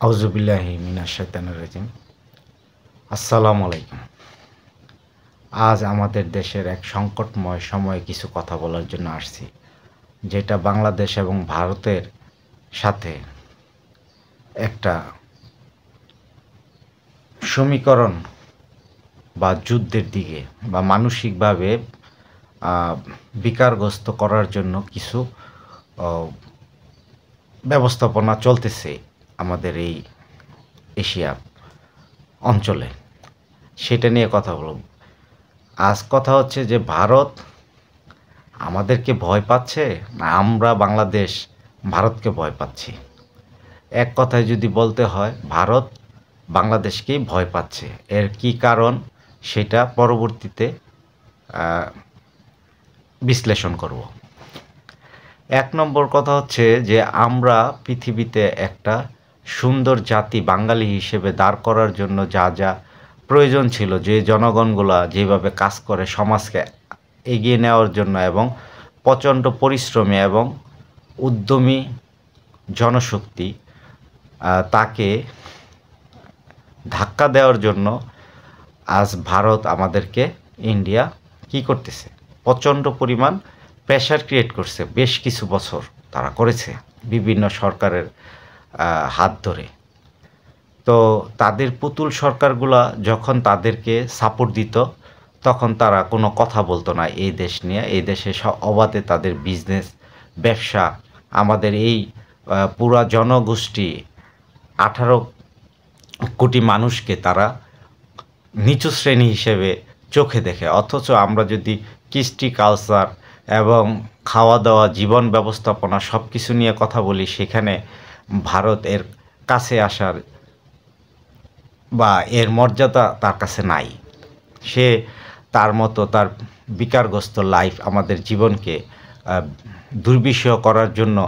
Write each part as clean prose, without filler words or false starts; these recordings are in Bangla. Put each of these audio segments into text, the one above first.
আউযুবিল্লাহি মিনাশ শাইতানির রাজিম। আসসালামু আলাইকুম। আজ আমাদের দেশের এক সংকটময় সময়ে কিছু কথা বলার জন্য আসছি, যেটা বাংলাদেশ এবং ভারতের সাথে একটা সমীকরণ বা যুদ্ধের দিকে বা মানসিকভাবে বিকারগ্রস্ত করার জন্য কিছু ব্যবস্থাপনা চলতেছে আমাদের এই এশিয়া অঞ্চলে। সেটা নিয়ে কথা বলব। আজ কথা হচ্ছে যে ভারত আমাদেরকে ভয় পাচ্ছে না আমরা বাংলাদেশ ভারতকে ভয় পাচ্ছি। এক কথায় যদি বলতে হয়, ভারত বাংলাদেশকেই ভয় পাচ্ছে। এর কি কারণ সেটা পরবর্তীতে বিশ্লেষণ করব। এক নম্বর কথা হচ্ছে যে আমরা পৃথিবীতে একটা সুন্দর জাতি বাঙালি হিসেবে দাঁড় করার জন্য যা যা প্রয়োজন ছিল, যে জনগণগুলা যেভাবে কাজ করে সমাজকে এগিয়ে নেওয়ার জন্য এবং প্রচণ্ড পরিশ্রমী এবং উদ্যমী জনশক্তি, তাকে ধাক্কা দেওয়ার জন্য আজ ভারত আমাদেরকে ইন্ডিয়া কি করতেছে, প্রচণ্ড পরিমাণ প্রেশার ক্রিয়েট করছে। বেশ কিছু বছর তারা করেছে বিভিন্ন সরকারের হাত ধরে। তো তাদের পুতুল সরকারগুলা যখন তাদেরকে সাপোর্ট দিত, তখন তারা কোনো কথা বলতো না এই দেশ নিয়ে। এই দেশে অবাধে তাদের বিজনেস, ব্যবসা, আমাদের এই পুরা জনগোষ্ঠী 18 কোটি মানুষকে তারা নিচু শ্রেণী হিসেবে চোখে দেখে। অথচ আমরা যদি কৃষ্টি, কালচার এবং খাওয়া দাওয়া, জীবন ব্যবস্থাপনা সব কিছু নিয়ে কথা বলি, সেখানে ভারত এর কাছে আসার বা এর মর্যাদা তার কাছে নাই। সে তার মতো তার বিকারগ্রস্ত লাইফ, আমাদের জীবনকে দুর্বিষহ করার জন্য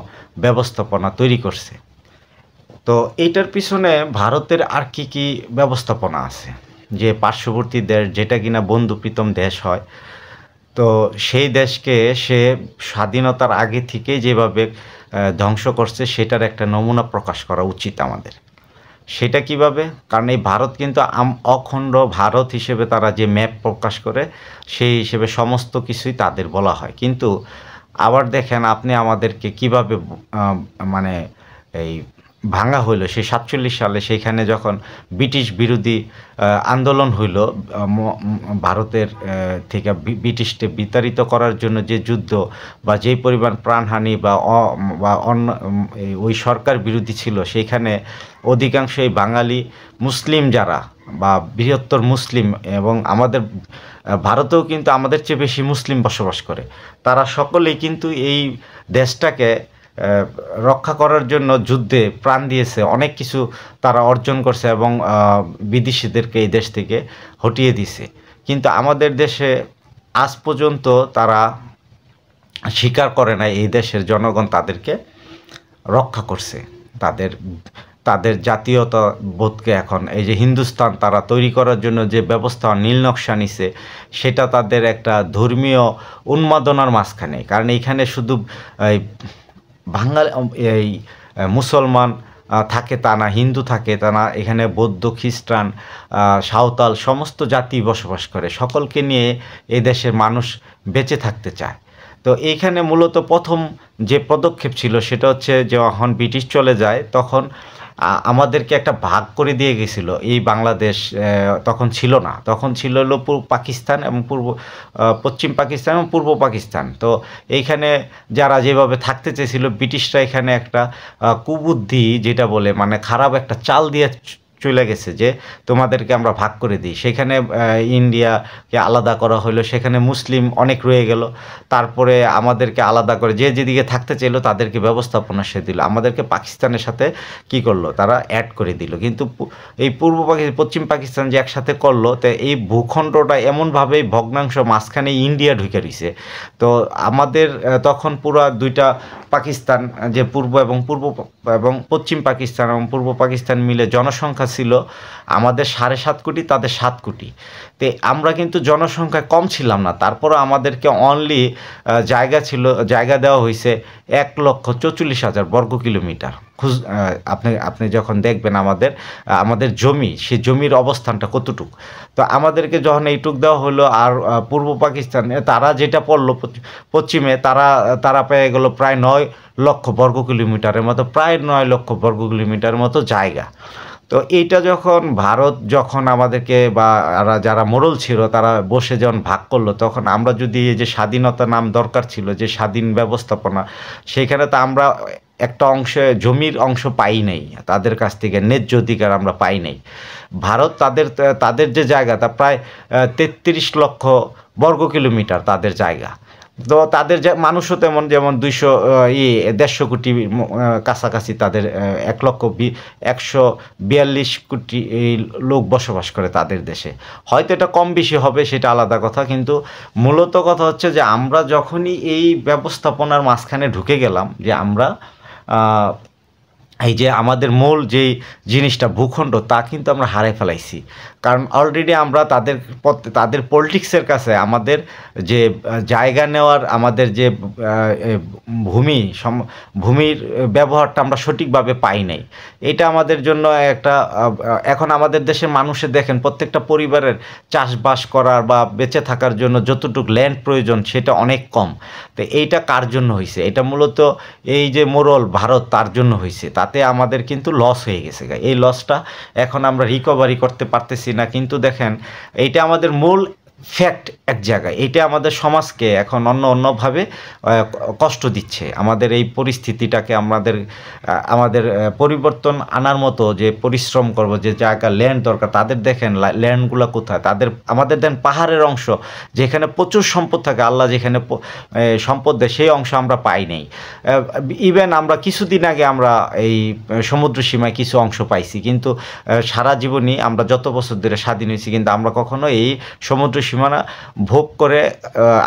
ব্যবস্থাপনা তৈরি করছে। তো এইটার পিছনে ভারতের আর কি ব্যবস্থাপনা আছে, যে পার্শ্ববর্তী দেশ যেটা কিনা বন্ধুপ্রীতম দেশ হয়, তো সেই দেশকে সে স্বাধীনতার আগে থেকে যেভাবে ধ্বংস করছে, সেটার একটা নমুনা প্রকাশ করা উচিত আমাদের। সেটা কিভাবে? কারণ এই ভারত কিন্তু অখণ্ড ভারত হিসেবে তারা যে ম্যাপ প্রকাশ করে, সেই হিসেবে সমস্ত কিছুই তাদের বলা হয়। কিন্তু আবার দেখেন আপনি আমাদেরকে কিভাবে মানে এই ভাঙা হইল সেই 47 সালে, সেইখানে যখন ব্রিটিশ বিরোধী আন্দোলন হইল, ভারতের থেকে ব্রিটিশকে বিতাড়িত করার জন্য যে যুদ্ধ বা যেই পরিমাণ প্রাণহানি বা অন্য ওই সরকার বিরোধী ছিল, সেইখানে অধিকাংশই বাঙালি মুসলিম যারা বা বৃহত্তর মুসলিম, এবং আমাদের ভারতেও কিন্তু আমাদের চেয়ে বেশি মুসলিম বসবাস করে, তারা সকলেই কিন্তু এই দেশটাকে রক্ষা করার জন্য যুদ্ধে প্রাণ দিয়েছে। অনেক কিছু তারা অর্জন করছে এবং বিদেশিদেরকে এই দেশ থেকে হটিয়ে দিছে। কিন্তু আমাদের দেশে আজ পর্যন্ত তারা স্বীকার করে না এই দেশের জনগণ তাদেরকে রক্ষা করছে। তাদের জাতীয়তা বোধকে এখন এই যে হিন্দুস্তান তারা তৈরি করার জন্য যে ব্যবস্থা নীল নকশা নিছে, সেটা তাদের একটা ধর্মীয় উন্মাদনার মাঝখানে। কারণ এইখানে শুধু বাঙালি এই মুসলমান থাকে তা না, হিন্দু থাকে তা না, এখানে বৌদ্ধ, খ্রিস্টান, সাঁওতাল সমস্ত জাতি বসবাস করে। সকলকে নিয়ে এই দেশের মানুষ বেঁচে থাকতে চায়। তো এইখানে মূলত প্রথম যে পদক্ষেপ ছিল সেটা হচ্ছে, যখন ব্রিটিশ চলে যায় তখন আমাদেরকে একটা ভাগ করে দিয়ে গেছিল। এই বাংলাদেশ তখন ছিল না, তখন ছিল হলো পাকিস্তান এবং পশ্চিম পাকিস্তান এবং পূর্ব পাকিস্তান। তো এইখানে যারা যেভাবে থাকতে চেয়েছিল, ব্রিটিশরা এখানে একটা কুবুদ্ধি যেটা বলে, মানে খারাপ একটা চাল দিয়ে চলে গেছে যে তোমাদেরকে আমরা ভাগ করে দিই। সেখানে ইন্ডিয়াকে আলাদা করা হলো, সেখানে মুসলিম অনেক রয়ে গেল। তারপরে আমাদেরকে আলাদা করে যে যেদিকে থাকতে চাইলো তাদেরকে ব্যবস্থাপনা সে দিল। আমাদেরকে পাকিস্তানের সাথে কি করলো, তারা অ্যাড করে দিল। কিন্তু এই পশ্চিম পাকিস্তান যে একসাথে করলো, তো এই ভূখণ্ডটা এমনভাবেই ভগ্নাংশ, মাঝখানে ইন্ডিয়া ঢুকে রয়েছে। তো আমাদের তখন পুরো দুইটা পাকিস্তান, যে পূর্ব এবং পশ্চিম পাকিস্তান এবং পূর্ব পাকিস্তান মিলে জনসংখ্যা ছিল আমাদের 7.5 কোটি, তাদের 7 কোটি। তো আমরা কিন্তু জনসংখ্যায় কম ছিলাম না, তারপরও আমাদেরকে অনলি জায়গা দেওয়া হয়েছে 1,44,000 বর্গ কিলোমিটার। আপনি যখন দেখবেন আমাদের জমি, সেই জমির অবস্থানটা কতটুক, তো আমাদেরকে যখন এইটুক দেওয়া হলো, আর পূর্ব পাকিস্তানে তারা যেটা পড়লো পশ্চিমে, তারা পেয়ে গেল প্রায় 9 লক্ষ বর্গ কিলোমিটারের মতো, প্রায় 9 লক্ষ বর্গ কিলোমিটারের মতো জায়গা। তো এইটা ভারত আমাদেরকে, বা যারা মোড়ল ছিল তারা বসে যখন ভাগ করলো, তখন আমরা যদি এই যে স্বাধীনতা নাম দরকার ছিল, যে স্বাধীন ব্যবস্থাপনা, সেখানে তো আমরা একটা অংশে জমির অংশ পাই নাই, তাদের কাছ থেকে ন্যায্য অধিকার আমরা পাই নাই। ভারত তাদের যে জায়গা, তা প্রায় 33 লক্ষ বর্গ কিলোমিটার তাদের জায়গা। তো তাদের যে মানুষও তেমন, যেমন 150 কোটি কাছাকাছি, তাদের 142 কোটি লোক বসবাস করে তাদের দেশে। হয়তো এটা কম বেশি হবে, সেটা আলাদা কথা, কিন্তু মূলত কথা হচ্ছে যে আমরা যখনই এই ব্যবস্থাপনার মাঝখানে ঢুকে গেলাম, যে আমরা এই যে আমাদের মূল যেই জিনিসটা ভূখণ্ড, তা কিন্তু আমরা হারিয়ে ফেলাইছি। কারণ অলরেডি আমরা তাদের পলিটিক্সের কাছে আমাদের যে জায়গা নেওয়ার, আমাদের যে ভূমির ব্যবহারটা আমরা সঠিকভাবে পাই নাই। এটা আমাদের জন্য একটা, এখন আমাদের দেশের মানুষের দেখেন, প্রত্যেকটা পরিবারের চাষবাস করার বা বেঁচে থাকার জন্য যতটুকু ল্যান্ড প্রয়োজন, সেটা অনেক কম। তো এইটা কার জন্য হয়েছে? এটা মূলত এই যে মোড়ল ভারত, তার জন্য হয়েছে। তাতে আমাদের কিন্তু লস হয়ে গেছে। এই লসটা এখন আমরা রিকভারি করতে পারতেছি না। কিন্তু দেখেন, এইটা আমাদের মূল ফ্যাক্ট এক জায়গায়, এটা আমাদের সমাজকে এখন অন্যভাবে কষ্ট দিচ্ছে। আমাদের এই পরিস্থিতিটাকে আমাদের পরিবর্তন আনার মতো যে পরিশ্রম করব, যে জায়গা ল্যান্ড দরকার, তাদের দেখেন ল্যান্ডগুলো কোথায়, আমাদের দেন পাহাড়ের অংশ, যেখানে প্রচুর সম্পদ থাকে, আল্লাহ যেখানে সম্পদ দেয়, সেই অংশ আমরা পাই নাই। ইভেন আমরা কিছুদিন আগে আমরা এই সমুদ্র সীমায় কিছু অংশ পাইছি, কিন্তু সারা জীবনই আমরা যত বছর ধরে স্বাধীন হয়েছি, কিন্তু আমরা কখনো এই সমুদ্র সীমানা ভোগ করে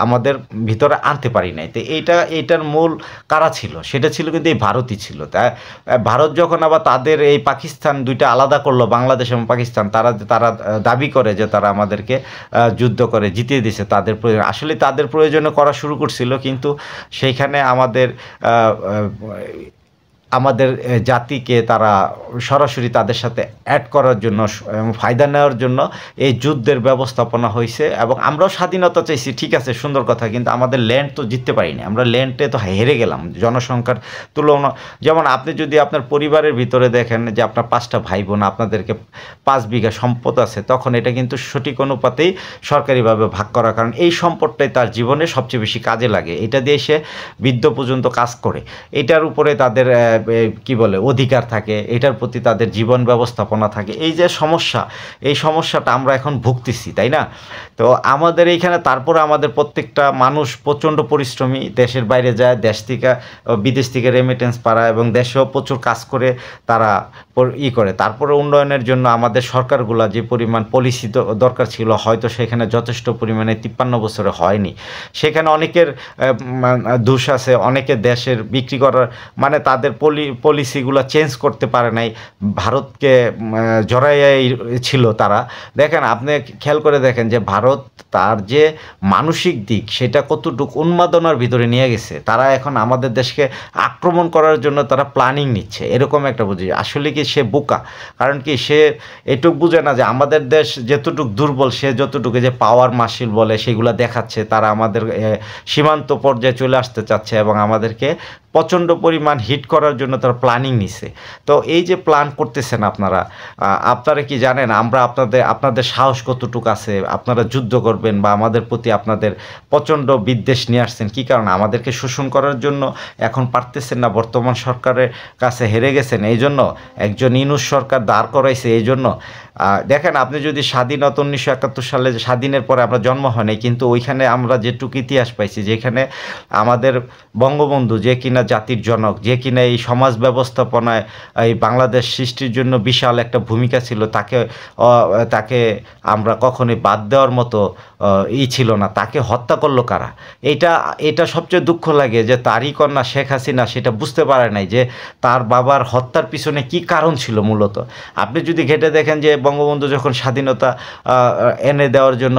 আমাদের ভিতরে আনতে পারি নাই। তো এইটার মূল কারা ছিল? সেটা ছিল কিন্তু এই ভারতই ছিল। তা ভারত যখন আবার তাদের এই পাকিস্তান দুইটা আলাদা করলো, বাংলাদেশ এবং পাকিস্তান, তারা দাবি করে যে তারা আমাদেরকে যুদ্ধ করে জিতিয়ে দিয়েছে। আসলে তাদের প্রয়োজনে করা শুরু করছিল, কিন্তু সেইখানে আমাদের জাতিকে তারা সরাসরি তাদের সাথে অ্যাড করার জন্য, ফায়দা নেওয়ার জন্য এই যুদ্ধের ব্যবস্থাপনা হয়েছে। এবং আমরাও স্বাধীনতা চাইছি, ঠিক আছে, সুন্দর কথা, কিন্তু আমাদের ল্যান্ড তো জিততে পারিনি, আমরা ল্যান্ডে তো হেরে গেলাম জনসংখ্যার তুলনা। যেমন আপনি যদি আপনার পরিবারের ভিতরে দেখেন যে আপনার 5টা ভাই বোন, আপনাদেরকে 5 বিঘা সম্পদ আছে, তখন এটা কিন্তু সঠিক অনুপাতেই সরকারিভাবে ভাগ করা, কারণ এই সম্পদটাই তার জীবনে সবচেয়ে বেশি কাজে লাগে। এটা দিয়ে সে বৃদ্ধ পর্যন্ত কাজ করে, এটার উপরে তাদের অধিকার থাকে, এটার প্রতি তাদের জীবন ব্যবস্থাপনা থাকে। এই যে এই সমস্যাটা আমরা এখন ভুগতেছি, তাই না? তো আমাদের এইখানে তারপরে আমাদের প্রত্যেকটা মানুষ প্রচণ্ড পরিশ্রমী, দেশের বাইরে যায়, বিদেশ থেকে রেমিটেন্স পাড়ায়, এবং দেশেও প্রচুর কাজ করে তারা করে। তারপরে উন্নয়নের জন্য আমাদের সরকারগুলা যে পরিমাণ পলিসি দরকার ছিল, হয়তো সেখানে যথেষ্ট পরিমাণে 53 বছরে হয়নি। সেখানে অনেকের দোষ আছে, অনেকে দেশের বিক্রি করার তাদের পলিসিগুলো চেঞ্জ করতে পারে নাই, ভারতকে জড়াইয়াই ছিল তারা। দেখেন, আপনি খেয়াল করে দেখেন যে ভারত তার যে মানসিক দিক, সেটা কতটুকু উন্মাদনার ভিতরে নিয়ে গেছে। তারা এখন আমাদের দেশকে আক্রমণ করার জন্য তারা প্ল্যানিং নিচ্ছে, এরকম একটা বুঝি। আসলে কি সে বোকা, কারণ কি সে এটুক বুঝে না যে আমাদের দেশ যেতটুক দুর্বল, সে যতটুকু যে পাওয়ার মাসিল বলে সেগুলো দেখাচ্ছে। তারা আমাদের সীমান্ত পর্যায়ে চলে আসতে চাচ্ছে এবং আমাদেরকে প্রচণ্ড পরিমাণ হিট করার জন্য তারা প্ল্যানিং নিছে। তো এই যে প্ল্যান করতেছেন আপনারা কি জানেন আপনাদের সাহস কতটুকু আছে? আপনারা যুদ্ধ করবেন বা আমাদের প্রতি আপনাদের প্রচণ্ড বিদ্বেষ নিয়ে আসছেন কী কারণে? আমাদেরকে শোষণ করার জন্য এখন পারতেছেন না, বর্তমান সরকারের কাছে হেরে গেছেন, এই জন্য একজন ইউনূস সরকার দাঁড় করাইছে এই জন্য। দেখেন, আপনি যদি স্বাধীনতা 1971 সালে স্বাধীনের পরে আমরা জন্ম হয় নাই, কিন্তু ওইখানে আমরা যেটুকু ইতিহাস পাইছি, যেখানে আমাদের বঙ্গবন্ধু, যে কিনা জাতির জনক, যে কিনা এই সমাজ ব্যবস্থাপনায় এই বাংলাদেশ সৃষ্টির জন্য বিশাল একটা ভূমিকা ছিল, তাকে আমরা কখনোই বাদ দেওয়ার মতো ছিল না। তাকে হত্যা করলো কারা? এটা সবচেয়ে দুঃখ লাগে যে তারই কন্যা শেখ হাসিনা সেটা বুঝতে পারে নাই যে তার বাবার হত্যার পিছনে কি কারণ ছিল মূলত। আপনি যদি ঘেঁটে দেখেন যে বঙ্গবন্ধু যখন স্বাধীনতা এনে দেওয়ার জন্য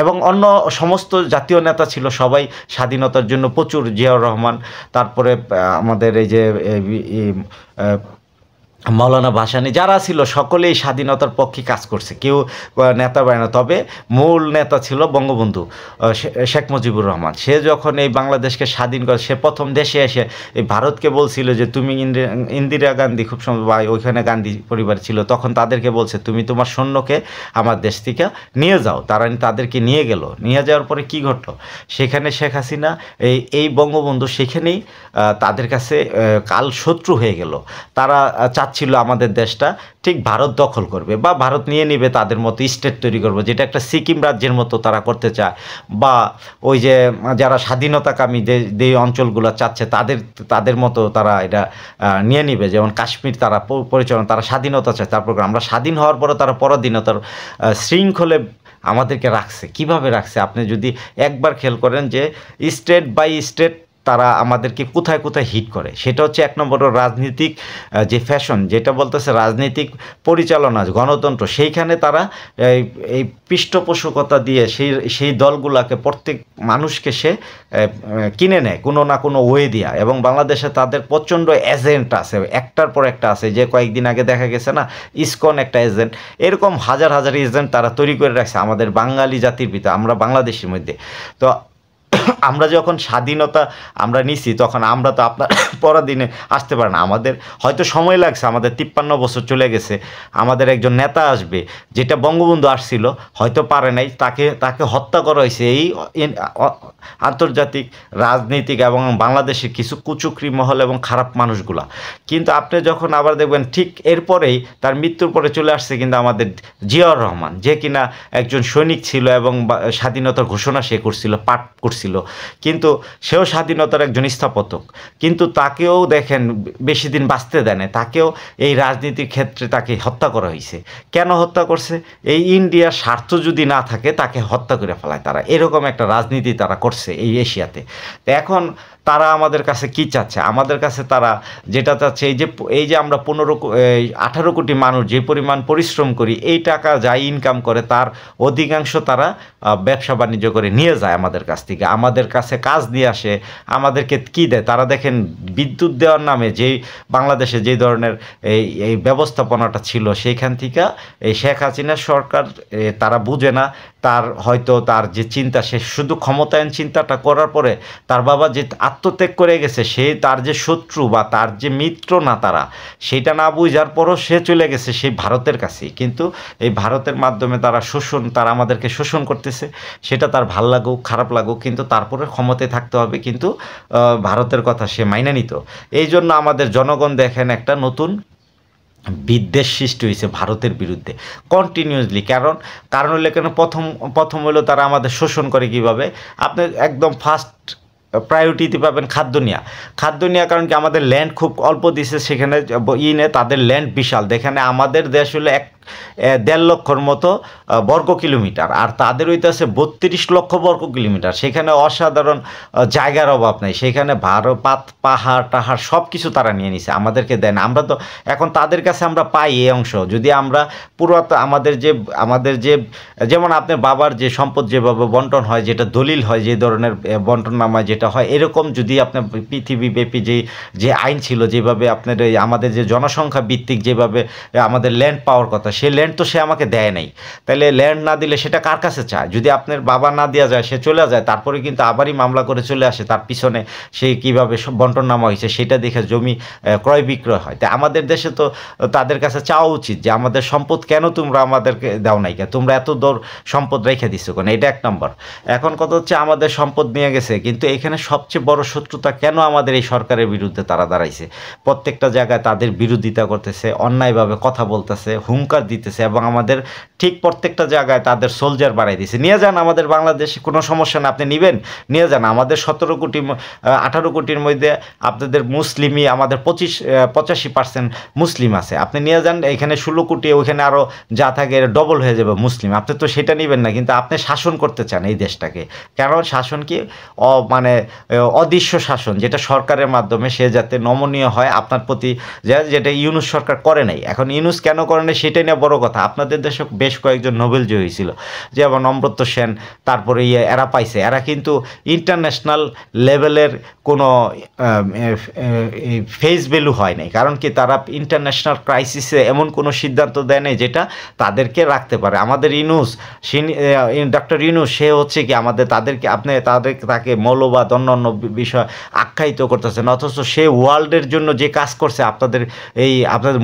এবং অন্য সমস্ত জাতীয় নেতা ছিল, সবাই স্বাধীনতার জন্য প্রচুর, জিয়াউর রহমান, তারপরে আমাদের এই যে মৌলানা ভাসানী, যারা ছিল সকলেই স্বাধীনতার পক্ষে কাজ করছে, কেউ নেতা বাড়ে না। তবে মূল নেতা ছিল বঙ্গবন্ধু শেখ মুজিবুর রহমান। সে যখন এই বাংলাদেশকে স্বাধীন করে, সে প্রথম দেশে এসে এই ভারতকে বলছিল যে তুমি ইন্দিরা গান্ধী, খুব সম্ভব ওইখানে গান্ধী পরিবার ছিল, তখন তাদেরকে বলছে তুমি তোমার সৈন্যকে আমার দেশ থেকে নিয়ে যাও। তাদেরকে নিয়ে গেল। নিয়ে যাওয়ার পরে কি ঘটল? সেখানে শেখ হাসিনা এই বঙ্গবন্ধু সেখানেই তাদের কাছে কাল শত্রু হয়ে গেল। তারা ছিল আমাদের দেশটা ঠিক ভারত দখল করবে বা ভারত নিয়ে নিবে, তাদের মতো স্টেট তৈরি করবে, যেটা একটা সিকিম রাজ্যের মতো তারা করতে চায়। বা ওই যে যারা স্বাধীনতাকামী যে অঞ্চলগুলো চাচ্ছে তাদের মতো তারা এটা নিয়ে নিবে, যেমন কাশ্মীর তারা পরিচালনা, তারা স্বাধীনতা চায়। তারপর আমরা স্বাধীন হওয়ার পরে তারা পরাধীনতার শৃঙ্খলে আমাদেরকে রাখছে। কিভাবে রাখছে? আপনি যদি একবার খেয়াল করেন যে স্টেট বাই স্টেট তারা আমাদেরকে কোথায় কোথায় হিট করে, সেটা হচ্ছে এক নম্বর রাজনীতিক যে ফ্যাশন, যেটা বলতেছে রাজনীতিক পরিচালনা, গণতন্ত্র, সেইখানে তারা এই পৃষ্ঠপোষকতা দিয়ে সেই দলগুলাকে, প্রত্যেক মানুষকে সে কিনে নেয় কোনো না কোনো ওয়ে দিয়া। এবং বাংলাদেশে তাদের প্রচণ্ড এজেন্ট আছে, একটার পর একটা আছে। যে কয়েকদিন আগে দেখা গেছে না, ইসকন একটা এজেন্ট, এরকম হাজার হাজার এজেন্ট তারা তৈরি করে রাখছে আমাদের বাঙালি জাতির ভিতরে, আমরা বাংলাদেশের মধ্যে। তো আমরা যখন স্বাধীনতা আমরা নিছি, তখন আমরা তো আপনার পরদিনে আসতে পারে না, আমাদের হয়তো সময় লাগছে, আমাদের 53 বছর চলে গেছে, আমাদের একজন নেতা আসবে, যেটা বঙ্গবন্ধু আসছিল, হয়তো পারে নাই, তাকে হত্যা করা হয়েছে এই আন্তর্জাতিক রাজনীতিক এবং বাংলাদেশের কিছু কুচক্রী মহল এবং খারাপ মানুষগুলা। কিন্তু আপনি যখন আবার দেখবেন ঠিক এরপরেই তার মৃত্যুর পরে চলে আসছে কিন্তু আমাদের জিয়াউর রহমান, যে কিনা একজন সৈনিক ছিল এবং স্বাধীনতার ঘোষণা সে করছিল, পাঠ করছিল, কিন্তু সেও স্বাধীনতার একজন স্থাপত্যক। কিন্তু তাকেও দেখেন বেশি দিন বাঁচতে দেয় না, তাকেও এই রাজনীতির ক্ষেত্রে তাকে হত্যা করা হয়েছে। কেন হত্যা করছে? এই ইন্ডিয়ার স্বার্থ যদি না থাকে তাকে হত্যা করে ফেলায় তারা, এরকম একটা রাজনীতি তারা করছে এই এশিয়াতে। তো এখন তারা আমাদের কাছে কি চাচ্ছে? আমাদের কাছে তারা যেটা চাচ্ছে, এই যে আমরা 18 কোটি মানুষ যে পরিমাণ পরিশ্রম করি, এই টাকা যাই ইনকাম করে তার অধিকাংশ তারা ব্যবসা বাণিজ্য করে নিয়ে যায় আমাদের কাছ থেকে, আমাদের কাছে কাজ নিয়ে আসে। আমাদেরকে কি দেয়? তারা দেখেন বিদ্যুৎ দেওয়ার নামে যেই বাংলাদেশে যে ধরনের এই ব্যবস্থাপনাটা ছিল, সেইখান থেকে এই শেখ হাসিনা সরকার তারা বুঝে না, তার যে চিন্তা, সে শুধু ক্ষমতায়ন চিন্তাটা করার পরে তার বাবা যে আত্মত্যাগ করে গেছে, সে তার যে শত্রু বা তার যে মিত্র না, তারা সেটা না বুঝার পরও সে চলে গেছে সেই ভারতের কাছেই। কিন্তু এই ভারতের মাধ্যমে তারা আমাদেরকে শোষণ করতেছে, সেটা তার ভাল লাগুক খারাপ লাগুক, কিন্তু তারপরে ক্ষমতায় থাকতে হবে, কিন্তু ভারতের কথা সে মাইনে নিত। এই জন্য আমাদের জনগণ দেখেন একটা নতুন বিদ্বেষ সৃষ্টি হয়েছে ভারতের বিরুদ্ধে কন্টিনিউয়াসলি। কারণ হলো কেন? প্রথম হলো তারা আমাদের শোষণ করে কিভাবে? আপনি একদম ফার্স্ট প্রায়োরিটিতে পাবেন খাদ্য নিয়া। কারণ কি? আমাদের ল্যান্ড খুব অল্প দিছে, সেখানে তাদের ল্যান্ড বিশাল। যেখানে আমাদের দেশ হলো 1.5 লক্ষর মতো বর্গ কিলোমিটার, আর তাদের হইতেছে 32 লক্ষ বর্গ কিলোমিটার। সেখানে অসাধারণ জায়গার অভাব নাই, সেখানে পাহাড় টাহাড় সব কিছু তারা নিয়ে নিছে, আমাদেরকে দেন। আমরা তো এখন তাদের কাছে আমরা পাই এই অংশ। যদি আমরা আমাদের যে যেমন আপনার বাবার যে সম্পদ যেভাবে বন্টন হয়, যেটা দলিল হয়, যে ধরনের বন্টন নামায় যেটা হয়, এরকম যদি আপনার পৃথিবীব্যাপী যে আইন ছিল, যেভাবে আপনার আমাদের যে জনসংখ্যা ভিত্তিক যেভাবে আমাদের ল্যান্ড পাওয়ার কথা, সে ল্যান্ড তো সে আমাকে দেয় নাই। তাহলে ল্যান্ড না দিলে সেটা কার কাছে চায়? যদি আপনার বাবা না দেওয়া যায়, সে চলে যায়, তারপরে কিন্তু আবারই মামলা করে চলে আসে, তার পিছনে সেই কীভাবে বন্টন নামা হয়েছে সেটা দেখে জমি ক্রয় বিক্রয় হয়। তাই আমাদের দেশে তো তাদের কাছে চাওয়া উচিত যে আমাদের সম্পদ কেন তোমরা আমাদেরকে দাও নাই, তোমরা এত দূর সম্পদ রেখে দিচ্ছ কেন? এটা এক নম্বর। এখন কথা হচ্ছে আমাদের সম্পদ নিয়ে গেছে, কিন্তু এখানে সবচেয়ে বড় শত্রুতা কেন আমাদের এই সরকারের বিরুদ্ধে তারা দাঁড়াইছে? প্রত্যেকটা জায়গায় তাদের বিরোধিতা করতেছে, অন্যায়ভাবে কথা বলতেছে, হুঙ্কার দিতেছে, এবং আমাদের ঠিক প্রত্যেকটা জায়গায় তাদের সোলজার বাড়াই দিয়েছে। নিয়ে যান আমাদের বাংলাদেশে, কোনো সমস্যা না, আপনি নেবেন, নিয়ে যান। আমাদের 18 কোটির মধ্যে আপনাদের মুসলিমই আমাদের 85% মুসলিম আছে, আপনি নিয়ে যান। এখানে 16 কোটি, ওইখানে আরও যা থাকে ডবল হয়ে যাবে মুসলিম, আপনি তো সেটা নেবেন না, কিন্তু আপনি শাসন করতে চান এই দেশটাকে। কারণ শাসন কি মানে অদৃশ্য শাসন, যেটা সরকারের মাধ্যমে সে যাতে নমনীয় হয় আপনার প্রতি, যেটা ইউনূস সরকার করে নাই। এখন ইউনূস কেন করে নাই সেটাই নিয়ে বড় কথা। আপনাদের দেশে বেশ কয়েকজন নোবেল জয়ী হয়েছিল, যেমন অমর্ত্য সেন, তারপরে এরা পাইছে, এরা কিন্তু ইন্টারন্যাশনাল লেভেলের কোনো ফেস ভ্যালু হয় নাই। কারণ কি, তারা ইন্টারন্যাশনাল ক্রাইসিসে এমন কোনো সিদ্ধান্ত দেয় নাই যেটা তাদেরকে রাখতে পারে। আমাদের ডক্টর ইউনূস, সে হচ্ছে কি তাদেরকে তাকে মৌলবাদ অন্যান্য বিষয় আখ্যায়িত করতেছেন, অথচ সে ওয়ার্ল্ডের জন্য যে কাজ করছে আপনাদের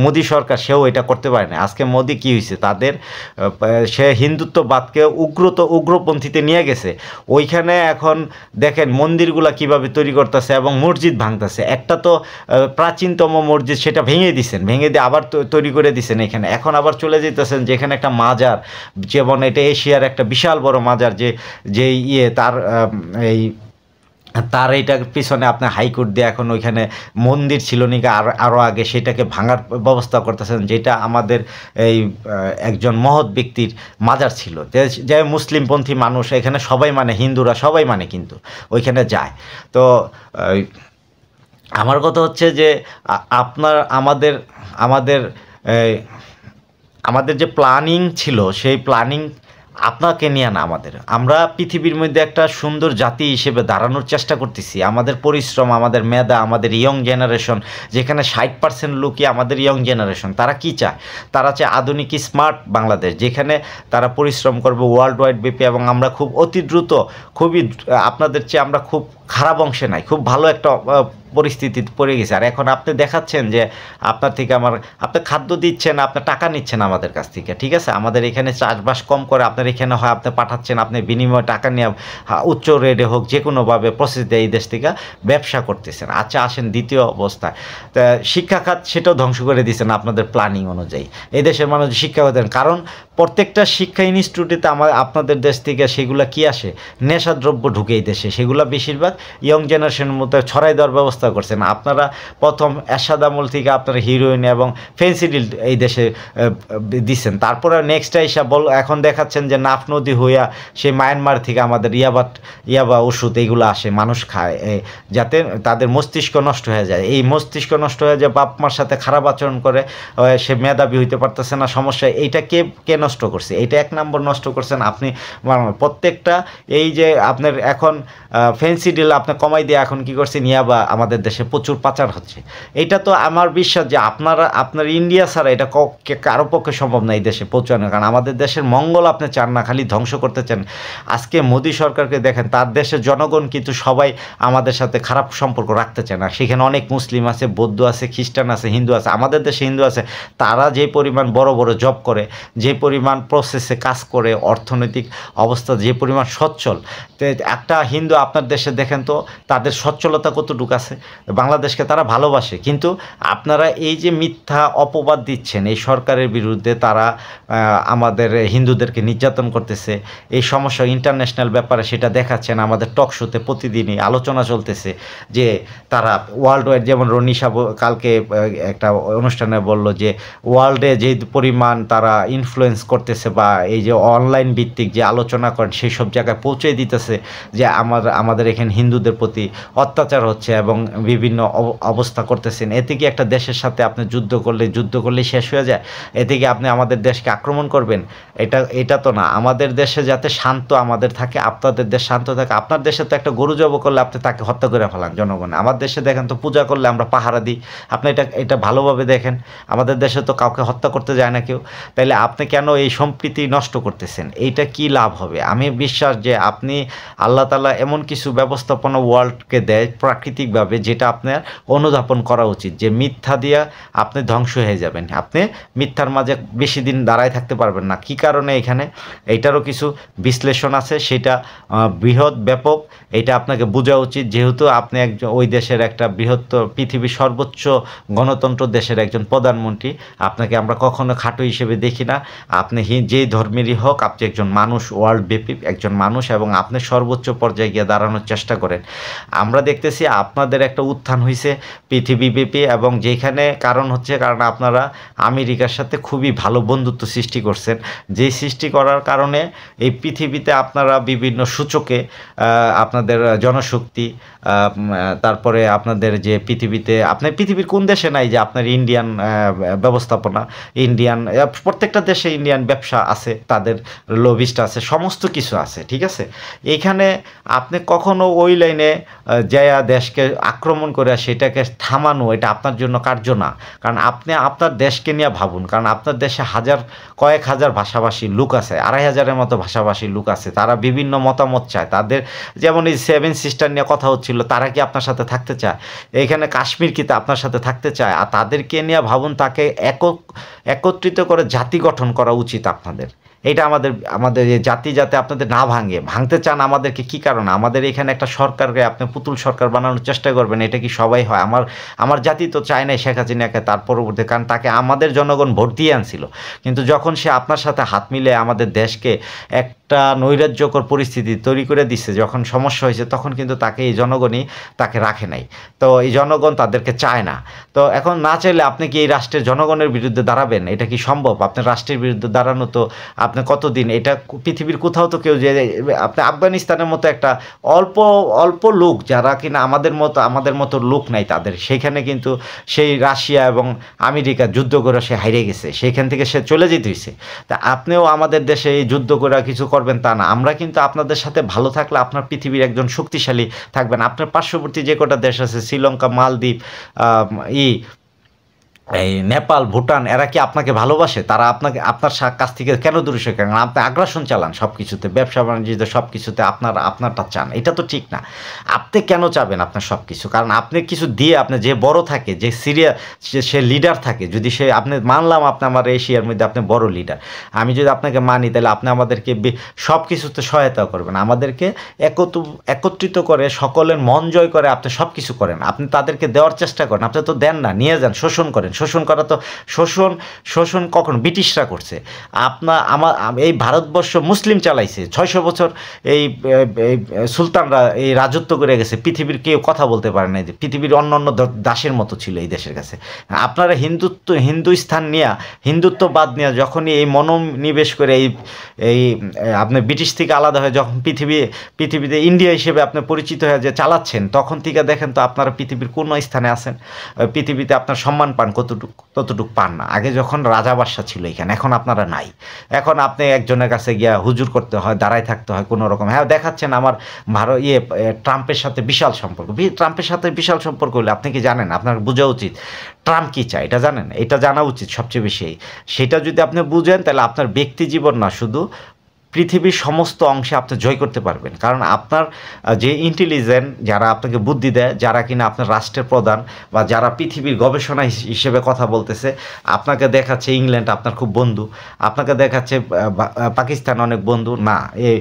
মোদী সরকার, সেও এটা করতে পারে না। আজকে মোদী কি হয়েছে, সে হিন্দুত্ববাদকে উগ্রপন্থীতে নিয়ে গেছে। ওইখানে এখন দেখেন মন্দিরগুলা কিভাবে তৈরি করতেছে এবং মসজিদ ভাঙতেছে। একটা তো প্রাচীনতম মসজিদ, সেটা ভেঙে দিয়ে আবার তৈরি করে দিছেন এখানে। এখন আবার চলে যেতেছেন যেখানে একটা মাজার, যেমন এটা এশিয়ার একটা বিশাল বড় মাজার, যে তার এইটার পিছনে আপনার হাইকোর্ট দিয়ে এখন ওইখানে মন্দির ছিল নাকি আরও আগে, সেটাকে ভাঙার ব্যবস্থা করতেছেন, যেটা আমাদের একজন মহৎ ব্যক্তির মাজার ছিল, যে মুসলিমপন্থী মানুষ এখানে সবাই মানে, হিন্দুরা সবাই মানে, কিন্তু ওইখানে যায়। তো আমার কথা হচ্ছে যে আমাদের যে প্ল্যানিং ছিল, সেই প্ল্যানিং আপনাকে নিয়ে না, আমরা পৃথিবীর মধ্যে একটা সুন্দর জাতি হিসেবে দাঁড়ানোর চেষ্টা করতেছি। আমাদের পরিশ্রম, আমাদের মেধা, আমাদের ইয়ং জেনারেশন, যেখানে 60% লোকই আমাদের ইয়ং জেনারেশন, তারা কি চায়? তারা চায় আধুনিক স্মার্ট বাংলাদেশ, যেখানে তারা পরিশ্রম করবে ওয়ার্ল্ড ওয়াইড ব্যাপী, এবং আমরা খুব অতি দ্রুত, আপনাদের চেয়ে আমরা খুব খারাপ অংশে নাই, খুব ভালো একটা পরিস্থিতিতে পড়ে গেছে। আর এখন আপনি দেখাচ্ছেন যে আপনি খাদ্য দিচ্ছেন, আপনার টাকা নিচ্ছেন আমাদের কাছ থেকে, ঠিক আছে? আমাদের এখানে চাষবাস কম করে আপনার এখানে হয় আপনি পাঠাচ্ছেন, আপনি বিনিময়ে টাকা নিয়ে উচ্চ রেটে হোক যে কোনোভাবে প্রসেস দিয়ে এই দেশ থেকে ব্যবসা করতেছেন। আচ্ছা, আসেন দ্বিতীয় অবস্থায়, তা শিক্ষা খাত সেটাও ধ্বংস করে দিচ্ছেন আপনাদের প্ল্যানিং অনুযায়ী। এই দেশের মানুষ শিক্ষা দেন, কারণ প্রত্যেকটা শিক্ষা ইনস্টিটিউটে আপনাদের দেশ থেকে সেগুলো কি আসে, নেশাদ্রব্য ঢুকে এই দেশে, সেগুলো বেশিরভাগ ইয়ং জেনারেশনের মধ্যে ছড়াই দেওয়ার ব্যবস্থা করছেন। আপনারা প্রথম এরশাদ আমল থেকে আপনারা হিরোইন এবং ফেন্সিডিল এই দেশে দিচ্ছেন, তারপরে নেক্সট এখন দেখাচ্ছেন যে নাফ নদী হইয়া সেই মায়ানমার থেকে আমাদের ইয়াবা ওষুধ এইগুলো আসে, মানুষ খায়, যাতে তাদের মস্তিষ্ক নষ্ট হয়ে যায়। এই মস্তিষ্ক নষ্ট হয়ে যায়, বাপ মার সাথে খারাপ আচরণ করে, সে মেধাবী হইতে পারতেছে না। সমস্যা এইটা কে নষ্ট করছে? এইটা 1 নম্বর নষ্ট করছেন আপনি। প্রত্যেকটা এই যে আপনার এখন ফেন্সিডিল আপনি কমাই দিয়ে এখন কি করছেন, ইয়াবা আমাদের দেশে প্রচুর পাচার হচ্ছে। এটা তো আমার বিশ্বাস যে আপনার ইন্ডিয়া ছাড়া এটা কারো পক্ষে সম্ভব না এই দেশে পৌঁছানো, কারণ আমাদের দেশের মঙ্গল আপনি চান না, খালি ধ্বংস করতে চান। আজকে মোদী সরকারকে দেখেন, তার দেশের জনগণ কিন্তু সবাই আমাদের সাথে খারাপ সম্পর্ক রাখতে চায় না। সেখানে অনেক মুসলিম আছে, বৌদ্ধ আছে, খ্রিস্টান আছে, হিন্দু আছে। আমাদের দেশে হিন্দু আছে, তারা যে পরিমাণ বড় বড় জব করে, যে পরিমাণ প্রসেসে কাজ করে, অর্থনৈতিক অবস্থা যে পরিমাণ সচ্ছল, একটা হিন্দু আপনার দেশে দেখেন তো তাদের সচ্ছলতা কতটুকু আছে। বাংলাদেশকে তারা ভালোবাসে, কিন্তু আপনারা এই যে মিথ্যা অপবাদ দিচ্ছেন এই সরকারের বিরুদ্ধে, তারা আমাদের হিন্দুদেরকে নির্যাতন করতেছে, এই সমস্যা ইন্টারন্যাশনাল ব্যাপারে সেটা দেখাচ্ছেন। আমাদের টক শোতে প্রতিদিনই আলোচনা চলতেছে যে তারা ওয়ার্ল্ড ওয়াইড, যেমন রনিশা কালকে একটা অনুষ্ঠানে বলল যে ওয়ার্ল্ডে যে পরিমাণ তারা ইনফ্লুয়েন্স করতেছে, বা এই যে অনলাইন ভিত্তিক যে আলোচনা করেন সেই সব জায়গায় পৌঁছে দিতেছে যে আমাদের এখানে হিন্দুদের প্রতি অত্যাচার হচ্ছে এবং বিভিন্ন অবস্থা করতেছেন। এতে কি একটা দেশের সাথে আপনি যুদ্ধ করলে শেষ হয়ে যায়? এতে কি আপনি আমাদের দেশকে আক্রমণ করবেন? এটা তো না। আমাদের দেশে যাতে শান্ত আমাদের থাকে, আপনাদের দেশ শান্ত থাকে। আপনার দেশে তো একটা গরু জব করলে আপনি তাকে হত্যা করে ফেলান জনগণ। আমার দেশে দেখেন তো পূজা করলে আমরা পাহারা দিই। আপনি এটা ভালোভাবে দেখেন, আমাদের দেশে তো কাউকে হত্যা করতে যায় না কেউ। তাইলে আপনি কেন এই সম্প্রীতি নষ্ট করতেছেন? এইটা কি লাভ হবে? আমি বিশ্বাস যে আপনি আল্লাহ তাআলা এমন কিছু ব্যবস্থা ব্যবস্থাপনা ওয়ার্ল্ডকে দেয় প্রাকৃতিকভাবে, যেটা আপনার অনুধাবন করা উচিত, যে মিথ্যা দিয়ে আপনি ধ্বংস হয়ে যাবেন, আপনি মিথ্যার মাঝে বেশি দিন দাঁড়ায় থাকতে পারবেন না। কি কারণে এখানে এইটারও কিছু বিশ্লেষণ আছে, সেটা বৃহৎ ব্যাপক, এটা আপনাকে বোঝা উচিত, যেহেতু আপনি একজন ওই দেশের একটা বৃহত্তর পৃথিবীর সর্বোচ্চ গণতন্ত্র দেশের একজন প্রধানমন্ত্রী। আপনাকে আমরা কখনো খাটো হিসেবে দেখি না। আপনি যেই ধর্মেরই হোক, আপনি একজন মানুষ, ওয়ার্ল্ড ব্যাপী একজন মানুষ, এবং আপনি সর্বোচ্চ পর্যায়ে গিয়ে দাঁড়ানোর চেষ্টা করেন। আমরা দেখতেছি আপনাদের একটা উত্থান হয়েছে পৃথিবীব্যাপী, এবং যেখানে কারণ হচ্ছে কারণ আপনারা আমেরিকার সাথে খুবই ভালো বন্ধুত্ব সৃষ্টি করছেন, যে সৃষ্টি করার কারণে এই পৃথিবীতে আপনারা বিভিন্ন সূচকে আপনাদের জনশক্তি, তারপরে আপনাদের যে পৃথিবীতে, আপনার পৃথিবীর কোন দেশে নাই যে আপনার ইন্ডিয়ান ব্যবস্থাপনা, ইন্ডিয়ান প্রত্যেকটা দেশে ইন্ডিয়ান ব্যবসা আছে, তাদের লবিস্ট আছে, সমস্ত কিছু আছে, ঠিক আছে। এইখানে আপনি কখনো ওই লাইনে যায়া দেশকে আক্রমণ করে সেটাকে থামানো, এটা আপনার জন্য কার্য না। কারণ আপনি আপনার দেশকে নিয়ে ভাবুন, কারণ আপনার দেশে কয়েক হাজার ভাষাভাষী লোক আছে, 2,500-এর মতো ভাষাভাষী লোক আছে, তারা বিভিন্ন মতামত চায়। তাদের যেমন এই 7 সিস্টার নিয়ে কথা হচ্ছিল, তারা কি আপনার সাথে থাকতে চায়? এখানে কাশ্মীর কি আপনার সাথে থাকতে চায়? আর তাদেরকে নিয়ে ভাবুন, তাকে একত্রিত করে জাতি গঠন করা উচিত আপনাদের। এটা আমাদের এই জাতি যাতে আপনাদের না ভাঙতে চান আমাদেরকে, কি কারণে? আমাদের এখানে একটা সরকারকে আপনি পুতুল সরকার বানানোর চেষ্টা করবেন, এটা কি সবাই হয়? আমার জাতি তো চায় নাই শেখ হাসিনাকে তার পরবর্তী, কারণ তাকে আমাদের জনগণ ভোট দিয়ে আনছিল। কিন্তু যখন সে আপনার সাথে হাত মিলে আমাদের দেশকে একটা নৈরাজ্যকর পরিস্থিতি তৈরি করে দিচ্ছে, যখন সমস্যা হয়েছে, তখন কিন্তু তাকে এই জনগণই তাকে রাখে নাই। তো এই জনগণ তাদেরকে চায় না। তো এখন না চাইলে আপনি কি এই রাষ্ট্রের জনগণের বিরুদ্ধে দাঁড়াবেন? এটা কি সম্ভব? আপনার রাষ্ট্রের বিরুদ্ধে দাঁড়ানো তো আপনি কতদিন, এটা পৃথিবীর কোথাও তো কেউ, যে আপনি আফগানিস্তানের মতো একটা অল্প লোক যারা কিনা আমাদের মতো লোক নাই তাদের, সেখানে কিন্তু সেই রাশিয়া এবং আমেরিকা যুদ্ধ করে সে হারিয়ে গেছে, সেখান থেকে সে চলে যেতে হয়েছে। তা আপনিও আমাদের দেশে এই যুদ্ধ করে কিছু করবেন তা না। আমরা কিন্তু আপনাদের সাথে ভালো থাকলে আপনার পৃথিবীর একজন শক্তিশালী থাকবেন। আপনার পার্শ্ববর্তী যে কটা দেশ আছে, শ্রীলঙ্কা, মালদ্বীপ, এই নেপাল, ভুটান, এরা কি আপনাকে ভালোবাসে? তারা আপনার কাছ থেকে কেন দূরে সরে? কারণ আপনি আগ্রাসন চালান সব কিছুতে, ব্যবসা বাণিজ্যতে, সব কিছুতে আপনারটা চান। এটা তো ঠিক না। আপনি কেন চাবেন আপনার সব কিছু? কারণ আপনি কিছু দিয়ে, আপনি যে বড় থাকে, যে সে লিডার থাকে, যদি আপনি মানলাম আপনি আমার এশিয়ার মধ্যে আপনি বড় লিডার, আমি যদি আপনাকে মানি, তাহলে আপনি আমাদেরকে সব কিছুতে সহায়তা করবেন, আমাদেরকে একত্রিত করে, সকলের মন জয় করে আপনি সব কিছু করেন, আপনি তাদেরকে দেওয়ার চেষ্টা করেন। আপনি তো দেন না, নিয়ে যান, শোষণ করেন। শোষণ করা তো শোষণ কখন ব্রিটিশরা করছে? এই ভারতবর্ষ মুসলিম চালাইছে 600 বছর। এই সুলতানরা এই রাজত্ব করে গেছে, পৃথিবীর কেউ কথা বলতে পারে না, যে পৃথিবীর অন্যান্য দাসের মতো ছিল এই দেশের কাছে। আপনারা হিন্দুত্ববাদ নিয়ে যখনই এই মনোনিবেশ করে এই আপনি ব্রিটিশ থেকে আলাদা হয়ে যখন পৃথিবীতে ইন্ডিয়া হিসেবে আপনি পরিচিত হয়ে যে চালাচ্ছেন, তখন থেকে দেখেন তো আপনারা পৃথিবীর কোন স্থানে আছেন? পৃথিবীতে আপনার সম্মান পান ততটুকু পান না। আগে যখন রাজা বাদশা ছিল এখানে, এখন আপনারা নাই। এখন আপনি একজনের কাছে গিয়া হুজুর করতে হয়, দাঁড়ায় থাকতে হয় কোনো রকম। হ্যাঁ, দেখাচ্ছেন আমার ট্রাম্পের সাথে বিশাল সম্পর্ক। ট্রাম্পের সাথে বিশাল সম্পর্ক হলে আপনি কি জানেন? আপনার বোঝা উচিত ট্রাম্প কী চায়, এটা জানেন? এটা জানা উচিত সবচেয়ে বেশি। সেটা যদি আপনি বুঝেন, তাহলে আপনার ব্যক্তি জীবন না, শুধু পৃথিবীর সমস্ত অংশে আপনি জয় করতে পারবেন। কারণ আপনার যে ইন্টেলিজেন্ট, যারা আপনাকে বুদ্ধি দেয়, যারা কিনা আপনার রাষ্ট্রের প্রধান, বা যারা পৃথিবীর গবেষণা হিসেবে কথা বলতেছে, আপনাকে দেখাচ্ছে ইংল্যান্ড আপনার খুব বন্ধু, আপনাকে দেখাচ্ছে পাকিস্তান অনেক বন্ধু। না, এই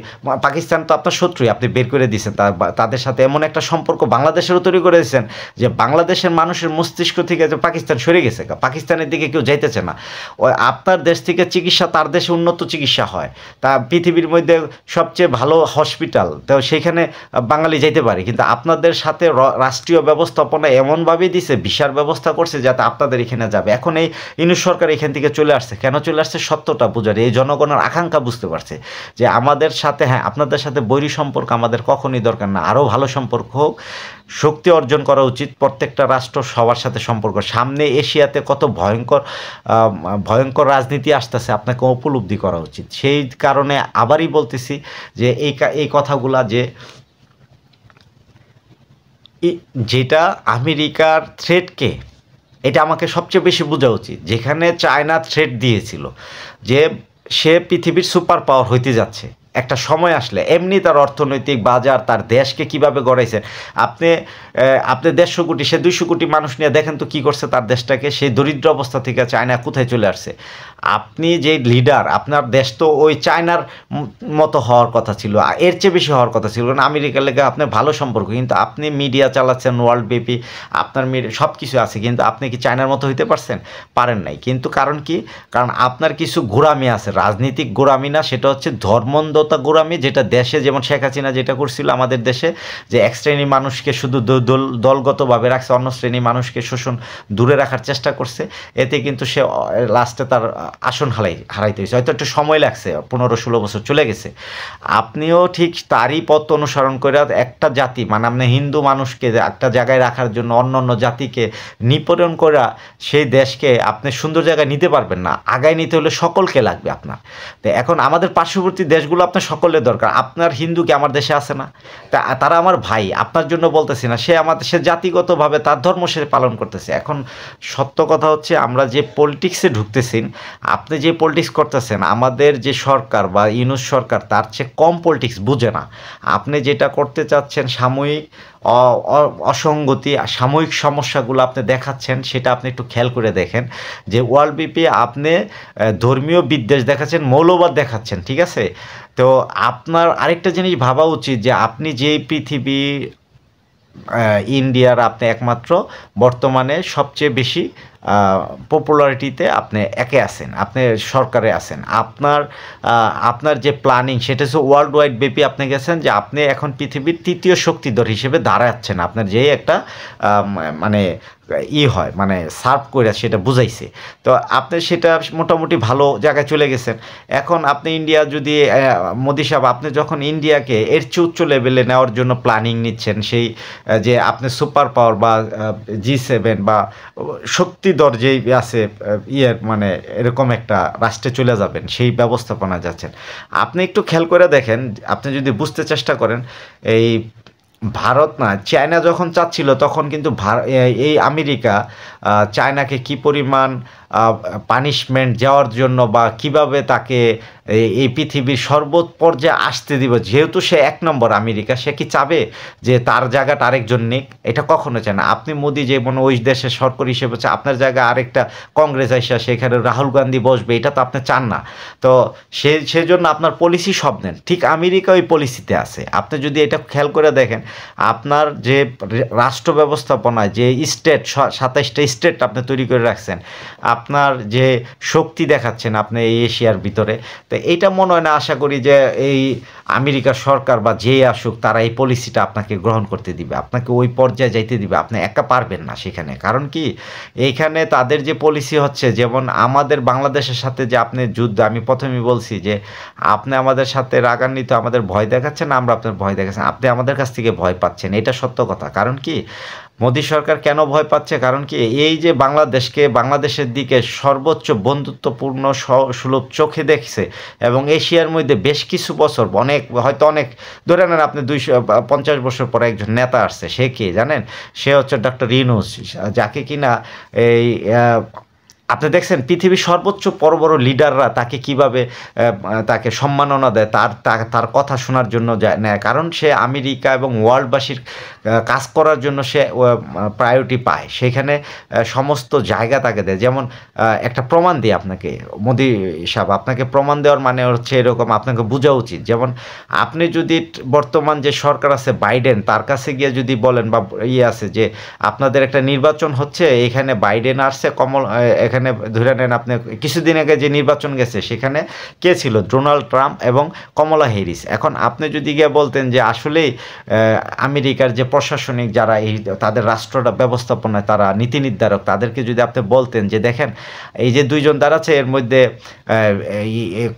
পাকিস্তান তো আপনার শত্রুই, আপনি বের করে দিয়েছেন। তাদের সাথে এমন একটা সম্পর্ক বাংলাদেশেরও তৈরি করে দিয়েছেন যে বাংলাদেশের মানুষের মস্তিষ্ক থেকে যে পাকিস্তান সরে গেছে, পাকিস্তানের দিকে কেউ যাইতেছে না। আপনার দেশ থেকে চিকিৎসা, তার দেশে উন্নত চিকিৎসা হয়। তা পৃথিবীর মধ্যে সবচেয়ে ভালো হসপিটাল, তো সেখানে বাঙালি যাইতে পারে। কিন্তু আপনাদের সাথে রাষ্ট্রীয় ব্যবস্থাপনা এমনভাবে দিছে, ভিসার ব্যবস্থা করছে যাতে আপনাদের এখানে যাবে। এখন এই ইউনিট সরকার এখান থেকে চলে আসছে, কেন চলে আসছে? সত্যটা বোঝার, এই জনগণের আকাঙ্ক্ষা বুঝতে পারছে যে আমাদের সাথে, হ্যাঁ, আপনাদের সাথে বৈরী সম্পর্ক আমাদের কখনই দরকার না, আরও ভালো সম্পর্ক হোক। শক্তি অর্জন করা উচিত প্রত্যেকটা রাষ্ট্র, সবার সাথে সম্পর্ক। সামনে এশিয়াতে কত ভয়ঙ্কর রাজনীতি আসতেছে, আপনাকে উপলব্ধি করা উচিত। সেই কারণে আবারই বলতেছি যে এই কথাগুলা, যেটা আমেরিকার থ্রেটকে, এটা আমাকে সবচেয়ে বেশি বোঝা উচিত। যেখানে চায়না থ্রেট দিয়েছিল যে সে পৃথিবীর সুপার পাওয়ার হইতে যাচ্ছে, একটা সময় আসলে এমনি তার অর্থনৈতিক বাজার তার দেশকে কিভাবে গড়াইছেন আপনি আপনি 150 কোটি সে 200 কোটি মানুষ নিয়ে দেখেন তো কি করছে তার দেশটাকে সেই দরিদ্র অবস্থা থেকে চায়না কোথায় চলে আসছে আপনি যে লিডার আপনার দেশ তো ওই চায়নার মতো হওয়ার কথা ছিল এর চেয়ে বেশি হওয়ার কথা ছিল কারণ আমেরিকার লেগে আপনার ভালো সম্পর্ক কিন্তু আপনি মিডিয়া চালাচ্ছেন ওয়ার্ল্ড ব্যাপী আপনার মিডিয়া সব কিছু আছে কিন্তু আপনি কি চায়নার মতো হইতে পারছেন পারেন নাই কিন্তু কারণ কি কারণ আপনার কিছু গোঁড়ামি আছে রাজনীতিক গোঁড়ামি না সেটা হচ্ছে ধর্মন্ধতা গোঁড়ামি যেটা দেশে যেমন শেখ হাসিনা যেটা করছিল আমাদের দেশে যে এক শ্রেণীর মানুষকে শুধু দলগতভাবে রাখছে অন্য শ্রেণীর মানুষকে শোষণ দূরে রাখার চেষ্টা করছে এতে কিন্তু সে লাস্টে তার আসন হারাইতে হয়েছে হয়তো একটু সময় লাগছে 15-16 বছর চলে গেছে আপনিও ঠিক তারই পথ অনুসরণ করে একটা জাতি মানে আপনি হিন্দু মানুষকে একটা জায়গায় রাখার জন্য অন্য অন্য জাতিকে নিপীড়ন করা সেই দেশকে আপনি সুন্দর জায়গায় নিতে পারবেন না আগায় নিতে হলে সকলকে লাগবে আপনার তো এখন আমাদের পার্শ্ববর্তী দেশগুলো আপনার সকলের দরকার আপনার হিন্দু কি আমার দেশে আছে না তারা আমার ভাই আপনার জন্য বলতেছি না সে জাতিগতভাবে তার ধর্ম সে পালন করতেছে এখন সত্য কথা হচ্ছে আমরা যে পলিটিক্সে ঢুকতেছি আপনি যে পলিটিক্স করতেছেন আমাদের যে সরকার বা ইউনূস সরকার তার চেয়ে কম পলিটিক্স বুঝে না আপনি যেটা করতে চাচ্ছেন সাময়িক অসঙ্গতি সাময়িক সমস্যাগুলো আপনি দেখাচ্ছেন সেটা আপনি একটু খেয়াল করে দেখেন যে ওয়ার্ল্ড ব্যাপী আপনি ধর্মীয় বিদ্বেষ দেখাচ্ছেন মৌলবাদ দেখাচ্ছেন ঠিক আছে তো আপনার আরেকটা জিনিস ভাবা উচিত যে আপনি যে পৃথিবী ইন্ডিয়ার আপনি একমাত্র বর্তমানে সবচেয়ে বেশি পপুলারিটিতে আপনি একে আছেন আপনি সরকারে আছেন আপনার যে প্ল্যানিং সেটা হচ্ছে ওয়ার্ল্ড ওয়াইড ব্যাপী আপনি গেছেন যে আপনি এখন পৃথিবীর তৃতীয় শক্তিধর হিসেবে দাঁড়াচ্ছেন আপনার যে একটা মানে হয় মানে সার্ভ করে সেটা বুঝাইছে তো আপনি সেটা মোটামুটি ভালো জায়গায় চলে গেছেন এখন আপনি ইন্ডিয়া যদি মোদি সাহেব আপনি যখন ইন্ডিয়াকে এর চেয়ে উচ্চ লেভেলে নেওয়ার জন্য প্ল্যানিং নিচ্ছেন সেই যে আপনি সুপার পাওয়ার বা G7 বা শক্তিধর যেই আছে মানে এরকম একটা রাষ্ট্রে চলে যাবেন সেই ব্যবস্থাপনা যাচ্ছেন আপনি একটু খেয়াল করে দেখেন আপনি যদি বুঝতে চেষ্টা করেন এই ভারত না চায়না যখন চাচ্ছিল তখন কিন্তু এই আমেরিকা চায়নাকে কি পরিমাণ পানিশমেন্ট যাওয়ার জন্য বা কিভাবে তাকে এই পৃথিবীর সর্বোচ্চ পর্যায়ে আসতে দিব যেহেতু সে 1 নম্বর আমেরিকা সে কি চাবে যে তার জায়গাটা আরেকজন নিক এটা কখনো চায় না আপনি মোদি যেমন ওই দেশের সরকার হিসেবে হচ্ছে আপনার জায়গায় আরেকটা কংগ্রেস আসা সেখানে রাহুল গান্ধী বসবে এটা তো আপনি চান না তো সেজন্য আপনার পলিসি সব নেন ঠিক আমেরিকা ওই পলিসিতে আছে আপনি যদি এটা খেয়াল করে দেখেন আপনার যে রাষ্ট্র ব্যবস্থাপনায় যে স্টেট 27টা স্টেট আপনি তৈরি করে রাখছেন আপনার যে শক্তি দেখাচ্ছেন আপনি এই এশিয়ার ভিতরে তো এইটা মনে হয় না আশা করি যে এই আমেরিকার সরকার বা যে আসুক তারা এই পলিসিটা আপনাকে গ্রহণ করতে দিবে আপনাকে ওই পর্যায়ে যাইতে দিবে আপনি একা পারবেন না সেখানে কারণ কি এইখানে তাদের যে পলিসি হচ্ছে যেমন আমাদের বাংলাদেশের সাথে যে আপনি যুদ্ধ আমি প্রথমেই বলছি যে আপনি আমাদের সাথে রাগান্বিত আমাদের ভয় দেখাচ্ছেন আমরা আপনার ভয় দেখাচ্ছেন আপনি আমাদের কাছ থেকে ভয় পাচ্ছেন এটা সত্য কথা কারণ কি মোদী সরকার কেন ভয় পাচ্ছে কারণ কি এই যে বাংলাদেশের দিকে সর্বোচ্চ বন্ধুত্বপূর্ণ সুলভ চোখে দেখছে এবং এশিয়ার মধ্যে বেশ কিছু বছর অনেক ধরে নেন আপনি 250 বছর পরে একজন নেতা আসছে সে কে জানেন সে হচ্ছে ডক্টর ইউনূস যাকে কিনা এই আপনি দেখছেন পৃথিবীর সর্বোচ্চ বড় বড় লিডাররা তাকে কিভাবে তাকে সম্মাননা দেয় তার কথা শোনার জন্য নেয় কারণ সে আমেরিকা এবং ওয়ার্ল্ডবাসীর কাজ করার জন্য সে প্রায়োরিটি পায় সেখানে সমস্ত জায়গা তাকে দেয় যেমন একটা প্রমাণ দিই আপনাকে মোদি সাহেব আপনাকে প্রমাণ দেওয়ার মানে হচ্ছে এরকম আপনাকে বোঝা উচিত যেমন আপনি যদি বর্তমান যে সরকার আছে বাইডেন তার কাছে গিয়ে যদি বলেন বা আছে যে আপনাদের একটা নির্বাচন হচ্ছে এখানে বাইডেন আসছে এখানে ধরে নেন আপনি কিছুদিন আগে যে নির্বাচন গেছে সেখানে কে ছিল ডোনাল্ড ট্রাম্প এবং কমলা হ্যারিস এখন আপনি যদি গিয়ে বলতেন যে আসলেই আমেরিকার যে প্রশাসনিক যারা তাদের রাষ্ট্রটা ব্যবস্থাপনায় তারা নীতি নির্ধারক তাদেরকে যদি আপনি বলতেন যে দেখেন এই যে দুইজন দাঁড়াচ্ছে এর মধ্যে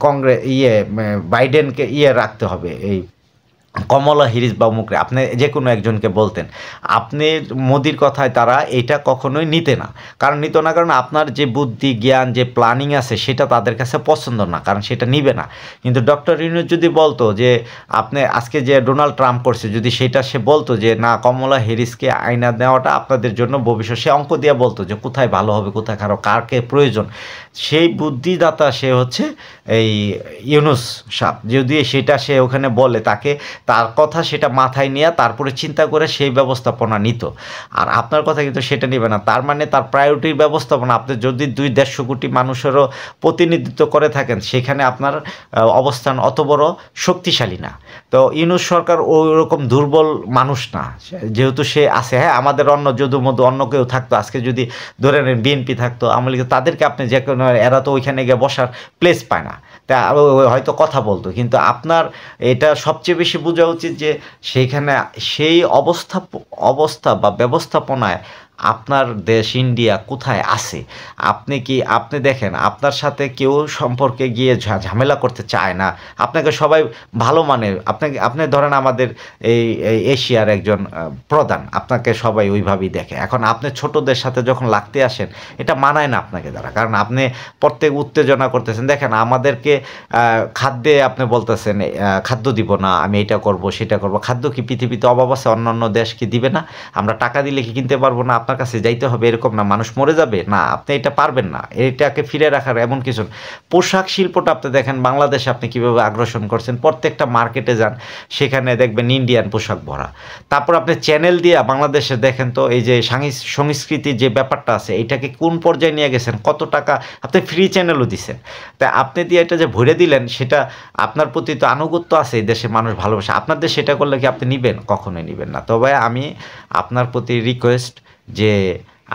কংগ্রেস বাইডেনকে রাখতে হবে এই কমলা হ্যারিস বা মুখরে আপনি যে কোনো একজনকে বলতেন, আপনি মোদির কথায় তারা এটা কখনোই নিতে না। কারণ নিত না, কারণ আপনার যে বুদ্ধি জ্ঞান যে প্ল্যানিং আছে সেটা তাদের কাছে পছন্দ না, কারণ সেটা নিবে না। কিন্তু ডক্টর ইউনূস যদি বলতো যে আপনি আজকে যে ডোনাল্ড ট্রাম্প করছে, যদি সেটা সে বলতো যে না কমলা হ্যারিসকে আইনা দেওয়াটা আপনাদের জন্য ভবিষ্যৎ, সে অঙ্ক দিয়ে বলতো যে কোথায় ভালো হবে কোথায় খারাপ কারকে প্রয়োজন, সেই বুদ্ধিদাতা সে হচ্ছে এই ইউনূস সাহেব। যদি সেটা সে ওখানে বলে, তাকে তার কথা সেটা মাথায় নিয়ে তারপরে চিন্তা করে সেই ব্যবস্থাপনা নিত। আর আপনার কথা কিন্তু সেটা নেবে না। তার মানে তার প্রায়োরিটির ব্যবস্থাপনা, আপনি যদি 2-150 কোটি মানুষেরও প্রতিনিধিত্ব করে থাকেন, সেখানে আপনার অবস্থান অত বড় শক্তিশালী না। তো ইউনূস সরকার ওই রকম দুর্বল মানুষ না, যেহেতু সে আছে। হ্যাঁ, আমাদের অন্য যদু মধু অন্য কেউ থাকতো, আজকে যদি ধরে নেন বিএনপি থাকতো, আওয়ামী লীগ, তাদেরকে আপনি যে কোনো, এরা তো ওইখানে গিয়ে বসার প্লেস পায় না, তা হয়তো কথা বলতো। কিন্তু আপনার এটা সবচেয়ে বেশি বোঝা উচিত যে সেইখানে সেই অবস্থা বা ব্যবস্থাপনায় আপনার দেশ ইন্ডিয়া কোথায় আছে। আপনি দেখেন, আপনার সাথে কেউ সম্পর্কে গিয়ে ঝামেলা করতে চায় না, আপনাকে সবাই ভালো মানে। আপনি ধরেন আমাদের এই এশিয়ার একজন প্রধান, আপনাকে সবাই ওইভাবেই দেখে। এখন আপনি ছোটদের সাথে যখন লাগতে আসেন, এটা মানায় না আপনাকে দ্বারা, কারণ আপনি প্রত্যেক উত্তেজনা করতেছেন। দেখেন আমাদেরকে খাদ্যে আপনি বলতেছেন খাদ্য দিব না, আমি এটা করব সেটা করব। খাদ্য কি পৃথিবীতে অভাব আছে? অন্যান্য দেশ কি দিবে না? আমরা টাকা দিলে কি কিনতে পারবো না? আপনার কাছে যাইতে হবে এরকম না। মানুষ মরে যাবে না, আপনি এটা পারবেন না, এটাকে ফিরে রাখার এমন কিছু। পোশাক শিল্পটা আপনি দেখেন বাংলাদেশে আপনি কীভাবে আগ্রাসন করছেন। প্রত্যেকটা মার্কেটে যান, সেখানে দেখবেন ইন্ডিয়ান পোশাক ভরা। তারপর আপনি চ্যানেল দিয়ে বাংলাদেশে দেখেন তো, এই যে সংস্কৃতির যে ব্যাপারটা আছে, এটাকে কোন পর্যায়ে নিয়ে গেছেন। কত টাকা আপনি ফ্রি চ্যানেলও দিচ্ছেন, তাই আপনি দিয়ে এটা যে ভরে দিলেন, সেটা আপনার প্রতি তো আনুগত্য আছে, এই দেশে মানুষ ভালোবাসে। আপনার দেশে সেটা করলে কি আপনি নিবেন? কখনোই নিবেন না। তবে আমি আপনার প্রতি রিকোয়েস্ট যে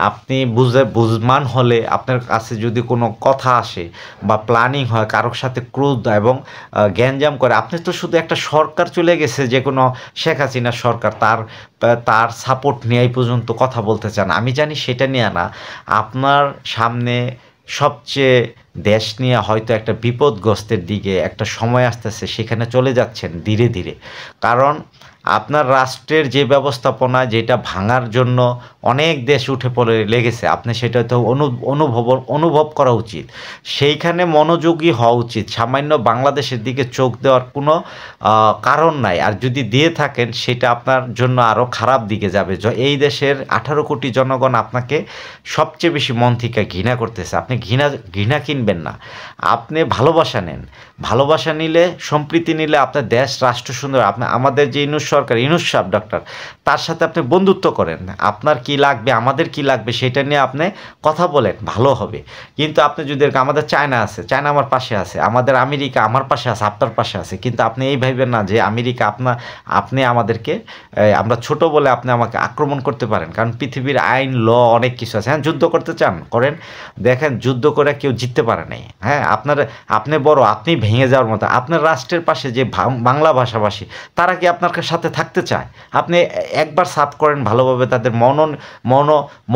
আপনি বুঝমান হলে, আপনার কাছে যদি কোনো কথা আসে বা প্ল্যানিং হয় কারোর সাথে ক্রোধ এবং গ্যাঞ্জাম করে, আপনি তো শুধু একটা সরকার চলে গেছে, যে কোনো শেখ হাসিনার সরকার, তার সাপোর্ট নেওয়াই পর্যন্ত কথা বলতে চান। আমি জানি সেটা নিয়ে না, আপনার সামনে সবচেয়ে দেশ নিয়ে হয়তো একটা বিপদগ্রস্তের দিকে একটা সময় আসতেছে, সেখানে চলে যাচ্ছেন ধীরে ধীরে। কারণ আপনার রাষ্ট্রের যে ব্যবস্থাপনা, যেটা ভাঙার জন্য অনেক দেশ উঠে পড়ে লেগেছে, আপনি সেটা তো অনুভব করা উচিত। সেইখানে মনোযোগী হওয়া উচিত। সামান্য বাংলাদেশের দিকে চোখ দেওয়ার কোনো কারণ নাই। আর যদি দিয়ে থাকেন, সেটা আপনার জন্য আরও খারাপ দিকে যাবে। এই দেশের 18 কোটি জনগণ আপনাকে সবচেয়ে বেশি মন থেকে ঘৃণা করতেছে। আপনি ঘৃণা কিনবেন না, আপনি ভালোবাসা নেন। ভালোবাসা নিলে, সম্প্রীতি নিলে আপনার দেশ রাষ্ট্র সুন্দর। আমাদের যে ইউনূস সরকার, ইউনূস সাহেব ডক্টর, তার সাথে আপনি বন্ধুত্ব করেন। আপনার কি লাগবে, আমাদের কি লাগবে, সেটা নিয়ে আপনি কথা বলেন, ভালো হবে। কিন্তু আপনি যদি আমাদের চায়না আছে, চায়না আমার পাশে আছে, আমাদের আমেরিকা আমার পাশে আছে, আপনার পাশে আছে, কিন্তু আপনি এই ভাববেন না যে আমেরিকা আপনি আমাদেরকে, আমরা ছোট বলে আপনি আমাকে আক্রমণ করতে পারেন। কারণ পৃথিবীর আইন অনেক কিছু আছে। হ্যাঁ, যুদ্ধ করতে চান করেন, দেখেন যুদ্ধ করে কেউ জিততে পারে নাই। হ্যাঁ, আপনি বড়, আপনি ভেঙে যাওয়ার মতো। আপনার রাষ্ট্রের পাশে যে বাংলা ভাষাভাষী, তারা কি আপনার সাথে থাকতে চায়? আপনি একবার সার্ভ করেন ভালোভাবে, তাদের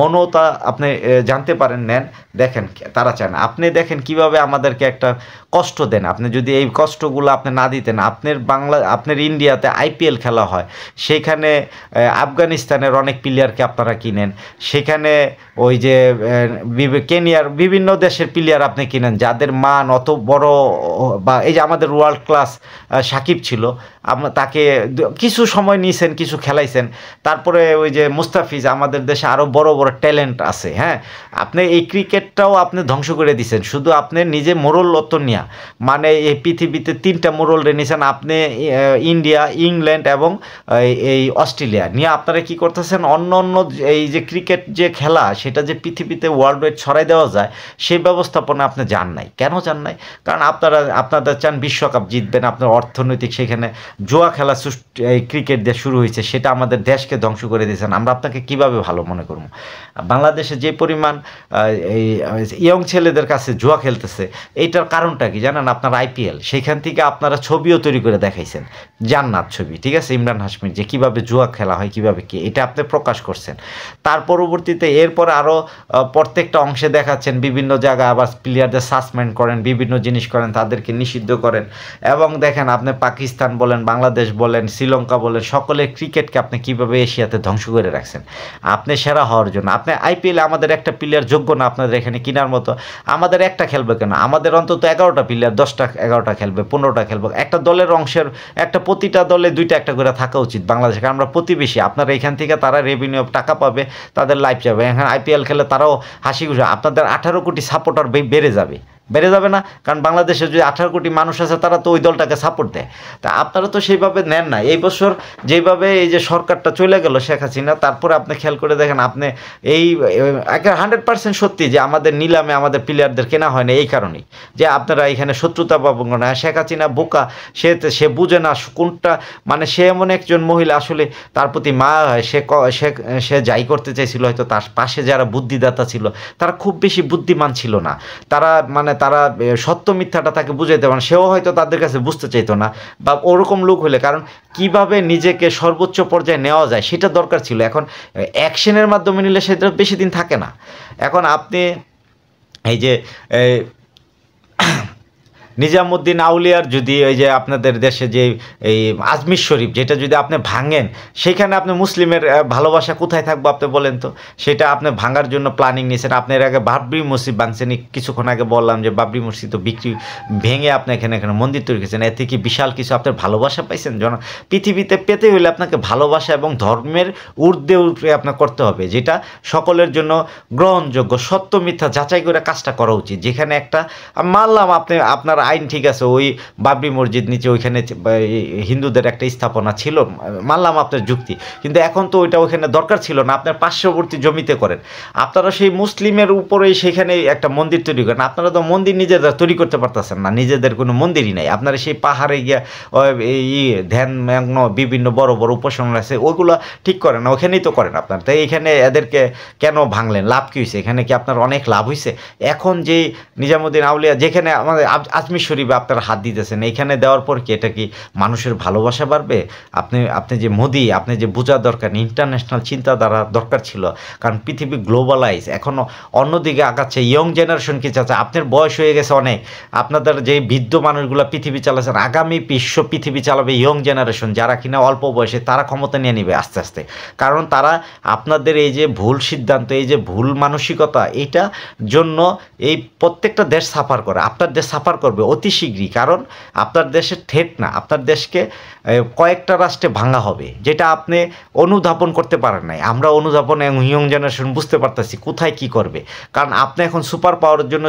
মনটা আপনি জানতে পারেন, নেন, দেখেন তারা চায় না। আপনি দেখেন কিভাবে আমাদেরকে একটা কষ্ট দেন। আপনি যদি এই কষ্টগুলো আপনি না দিতেন, আপনার ইন্ডিয়াতে আইপিএল খেলা হয়, সেখানে আফগানিস্তানের অনেক প্লেয়ারকে আপনারা কিনেন, সেখানে ওই যে কেনিয়ার বিভিন্ন দেশের প্লেয়ার আপনি কিনেন, যাদের মান অত বড়। বা এই যে আমাদের ওয়ার্ল্ড ক্লাস সাকিব ছিল, তাকে কিছু সময় নিয়েছেন, কিছু খেলাইছেন। তারপরে ওই যে মুস্তাফিজ, আমাদের দেশে আরও বড় বড় ট্যালেন্ট আছে। হ্যাঁ, আপনি এই ক্রিকেটটাও আপনি ধ্বংস করে দিয়েছেন, শুধু আপনি নিজে মোরলত্ব নিয়া। মানে এই পৃথিবীতে 3টা মোরল নিয়েছেন আপনি, ইন্ডিয়া, ইংল্যান্ড এবং এই অস্ট্রেলিয়া নিয়ে। আপনারা কি করতেছেন, অন্য এই যে ক্রিকেট যে খেলা, সেটা যে পৃথিবীতে ওয়ার্ল্ড ওয়াইড ছড়াই দেওয়া যায়, সেই ব্যবস্থাপনা আপনি জান নাই। কেন জান নাই? কারণ আপনারা চান বিশ্বকাপ জিতবেন, আপনার অর্থনৈতিক, সেখানে জুয়া খেলা ক্রিকেট দিয়ে শুরু হয়েছে সেটা আমাদের দেশকে ধ্বংস করে দিয়েছেন, আমরা আপনাকে কিভাবে ভালো মনে করবো? বাংলাদেশে যে পরিমাণ এই ইয়ং ছেলেদের কাছে জুয়া খেলতেছে, এইটার কারণটা কি জানেন? আপনার আইপিএল, সেখান থেকে আপনারা ছবিও তৈরি করে দেখাইছেন, জান্নাত ছবি, ঠিক আছে, ইমরান হাশমির, যে কীভাবে জুয়া খেলা হয়, কীভাবে কি, এটা আপনি প্রকাশ করছেন। তার পরবর্তীতে এরপর আরও প্রত্যেকটা অংশে দেখাচ্ছেন, বিভিন্ন জায়গায় আবার প্লেয়ারদের সাসপেন্ড করেন, বিভিন্ন জিনিস করেন, তাদেরকে নিষিদ্ধ করেন। এবং দেখেন আপনি পাকিস্তান বলেন, বাংলাদেশ বলেন, শ্রীলঙ্কা বলেন, সকলের ক্রিকেটকে আপনি কীভাবে এশিয়াতে ধ্বংস করে রাখছেন। আপনি সেরা হওয়ার জন্য আপনি আইপিএলে আমাদের একটা প্লেয়ার যোগ্য না আপনাদের এখানে কেনার মতো? আমাদের একটা খেলবে কেন? আমাদের অন্তত 11টা প্লেয়ার, 10টা 11টা খেলবে, 15টা খেলবে। একটা দলের অংশের একটা, প্রতিটা দলে 2টা একটা করে থাকা উচিত বাংলাদেশে। আমরা প্রতিবেশী, আপনারা এখান থেকে তারা রেভিনিউ টাকা পাবে, তাদের লাইফ যাবে। এখানে আইপিএল খেলে তারাও হাসি খুশি, আপনাদের 18 কোটি সাপোর্টার বেড়ে যাবে না, কারণ বাংলাদেশে যদি 18 কোটি মানুষ আছে তারা তো ওই দলটাকে সাপোর্ট দেয়। তা আপনারা তো সেইভাবে নেন না। এই বছর যেভাবে এই যে সরকারটা চলে গেল শেখ হাসিনা, তারপরে আপনি খেয়াল করে দেখেন, আপনি এই 100% সত্যি যে আমাদের নিলামে আমাদের প্লেয়ারদের কেনা হয় না এই কারণেই, যে আপনারা এখানে শত্রুতা পাবো না। শেখ হাসিনা বোকা, সে বুঝে না কোনটা, মানে সে এমন একজন মহিলা, আসলে তার প্রতি মায়া হয়। সে যাই করতে চাইছিল, হয়তো তার পাশে যারা বুদ্ধিদাতা ছিল তারা খুব বেশি বুদ্ধিমান ছিল না, তারা সত্য মিথ্যাটা তাকে বুঝাইতে পারে, সেও হয়তো তাদের কাছে বুঝতে চাইতো না, বা ওরকম লোক হলে, কারণ কিভাবে নিজেকে সর্বোচ্চ পর্যায়ে নেওয়া যায় সেটা দরকার ছিল। এখন অ্যাকশনের মাধ্যমে নিলে সেটা বেশি দিন থাকে না। এখন আপনি এই যে নিজামুদ্দিন আউলিয়ার যদি ওই যে আপনাদের দেশে যে এই আজমির শরীফ, যেটা যদি আপনি ভাঙেন, সেখানে আপনি মুসলিমের ভালোবাসা কোথায় থাকবো আপনি বলেন তো? সেটা আপনি ভাঙার জন্য প্ল্যানিং নিয়েছেন। আপনি এর আগে বাবরি মসজিদ ভাঙছেন, কিছুক্ষণ আগে বললাম যে বাবরি মসজিদ তো ভেঙে আপনি এখানে মন্দির তৈরি করেছেন। এতে কি বিশাল কিছু আপনার ভালোবাসা পাইছেন? পৃথিবীতে পেতে হলে আপনাকে ভালোবাসা এবং ধর্মের ঊর্ধ্বে উঠে আপনার করতে হবে, যেটা সকলের জন্য গ্রহণযোগ্য, সত্য মিথ্যা যাচাই করে কাজটা করা উচিত। যেখানে একটা মানলাম আপনার আইন ঠিক আছে, ওই বাবরি মসজিদ নিচে ওইখানে হিন্দুদের একটা স্থাপনা ছিল, মানলাম আপনার যুক্তি, কিন্তু এখন তো ওইটা ওইখানে দরকার ছিল না, আপনার পার্শ্ববর্তী জমিতে করেন। আপনারা সেই মুসলিমের উপরেই সেখানে একটা মন্দির তৈরি করেন। আপনারা তো মন্দির নিজেরা তৈরি করতে পারতেছেন না, নিজেদের কোনো মন্দিরই নাই। আপনারা সেই পাহাড়ে গিয়া ধ্যান মগ্ন বিভিন্ন বড় বড় উপাসনা আছে, ওইগুলো ঠিক করেন না, ওখানেই তো করেন আপনার। তাই এখানে এদেরকে কেন ভাঙলেন? লাভ কী হয়েছে এখানে? কি আপনার অনেক লাভ হয়েছে? এখন যে নিজামুদ্দিন আউলিয়া, যেখানে আমাদের আজমির শরীফে আপনারা হাত দিতেছেন, এইখানে দেওয়ার পর কি এটা কি মানুষের ভালোবাসা বাড়বে? আপনি যে মোদি, আপনি যে বোঝা দরকার, ইন্টারন্যাশনাল চিন্তাধারা দরকার ছিল, কারণ পৃথিবী গ্লোবালাইজ, এখনও অন্যদিকে আগাচ্ছে। ইয়ং জেনারেশন কি চাচ্ছে? আপনার বয়স হয়ে গেছে অনেক, আপনাদের যে বৃদ্ধ মানুষগুলো পৃথিবী চালাচ্ছেন, আগামী বিশ্ব পৃথিবী চালাবে ইয়ং জেনারেশন, যারা কিনা অল্প বয়সে তারা ক্ষমতা নিয়ে নেবে আস্তে আস্তে। কারণ তারা আপনাদের এই যে ভুল সিদ্ধান্ত, এই যে ভুল মানসিকতা, এইটা জন্য এই প্রত্যেকটা দেশ সাফার করে, আপনার দেশ সাফার করবে অতি শীঘ্রই। কারণ আপনার দেশের ঠেট না, আপনার দেশকে কয়েকটা রাষ্ট্রে ভাঙা হবে, যেটা আপনি অনুধাবন করতে পারেন নাই। আমরা অনুধাবন ইয়ং জেনারেশন বুঝতে পারতেছি কোথায় কি করবে, কারণ আপনি এখন সুপার পাওয়ারের জন্য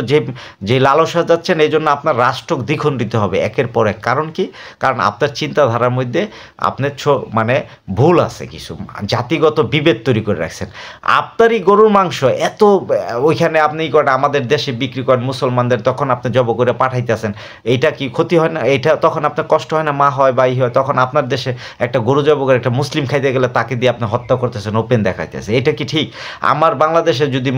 যে লালসা যাচ্ছেন, এই জন্য আপনার রাষ্ট্র দ্বিখণ্ডিত হবে একের পর এক। কারণ কি? কারণ আপনার চিন্তাধারার মধ্যে আপনার মানে ভুল আছে, কিছু জাতিগত বিভেদ তৈরি করে রাখছেন। আপনারই গরুর মাংস এত ওইখানে আপনি আমাদের দেশে বিক্রি করেন মুসলমানদের, তখন আপনি জব করে পাঠাইতেছেন, এইটা কি ক্ষতি হয় না? এটা তখন আপনার কষ্ট হয় না? মা হয় বা হয়, তখন আপনার দেশে একটা গরু জব করে একটা মুসলিম খাইতে গেলে তাকে দিয়ে আপনি হত্যা করতেছেন, ওপেন দেখাইতেছে, এটা কি ঠিক? আমার বাংলাদেশে যদি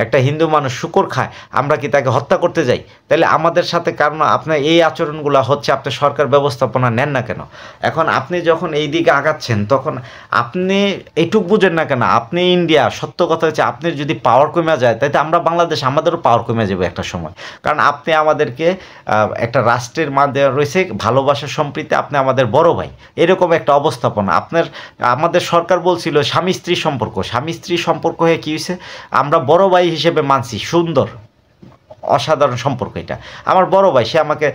একটা হিন্দু মানুষ শুকর খায়, আমরা কি তাকে হত্যা করতে যাই? তাহলে আমাদের সাথে, কারণ আপনার এই আচরণগুলো হচ্ছে, আপনার সরকার ব্যবস্থাপনা নেন না কেন? এখন আপনি যখন এই দিকে আগাচ্ছেন, তখন আপনি এইটুক বুঝেন না কেন? আপনি ইন্ডিয়া, সত্য কথা হচ্ছে, আপনি যদি পাওয়ার কমে যায়, তাই তো আমরা বাংলাদেশ, আমাদেরও পাওয়ার কমে যাবে একটা সময়। কারণ আপনি আমাদেরকে একটা রাষ্ট্রের মাঝে রয়েছে ভালোবাসা সম্প্রীতি, আপনি আমাদের বড় ভাই, এরকম একটা অবস্থাপনা। আমাদের সরকার বলছিল স্বামী স্ত্রী সম্পর্ক হয়ে কী হয়েছে? আমরা বড় ভাই হিসেবে মানছি, সুন্দর অসাধারণ সম্পর্ক। এটা আমার বড় ভাই, সে আমাকে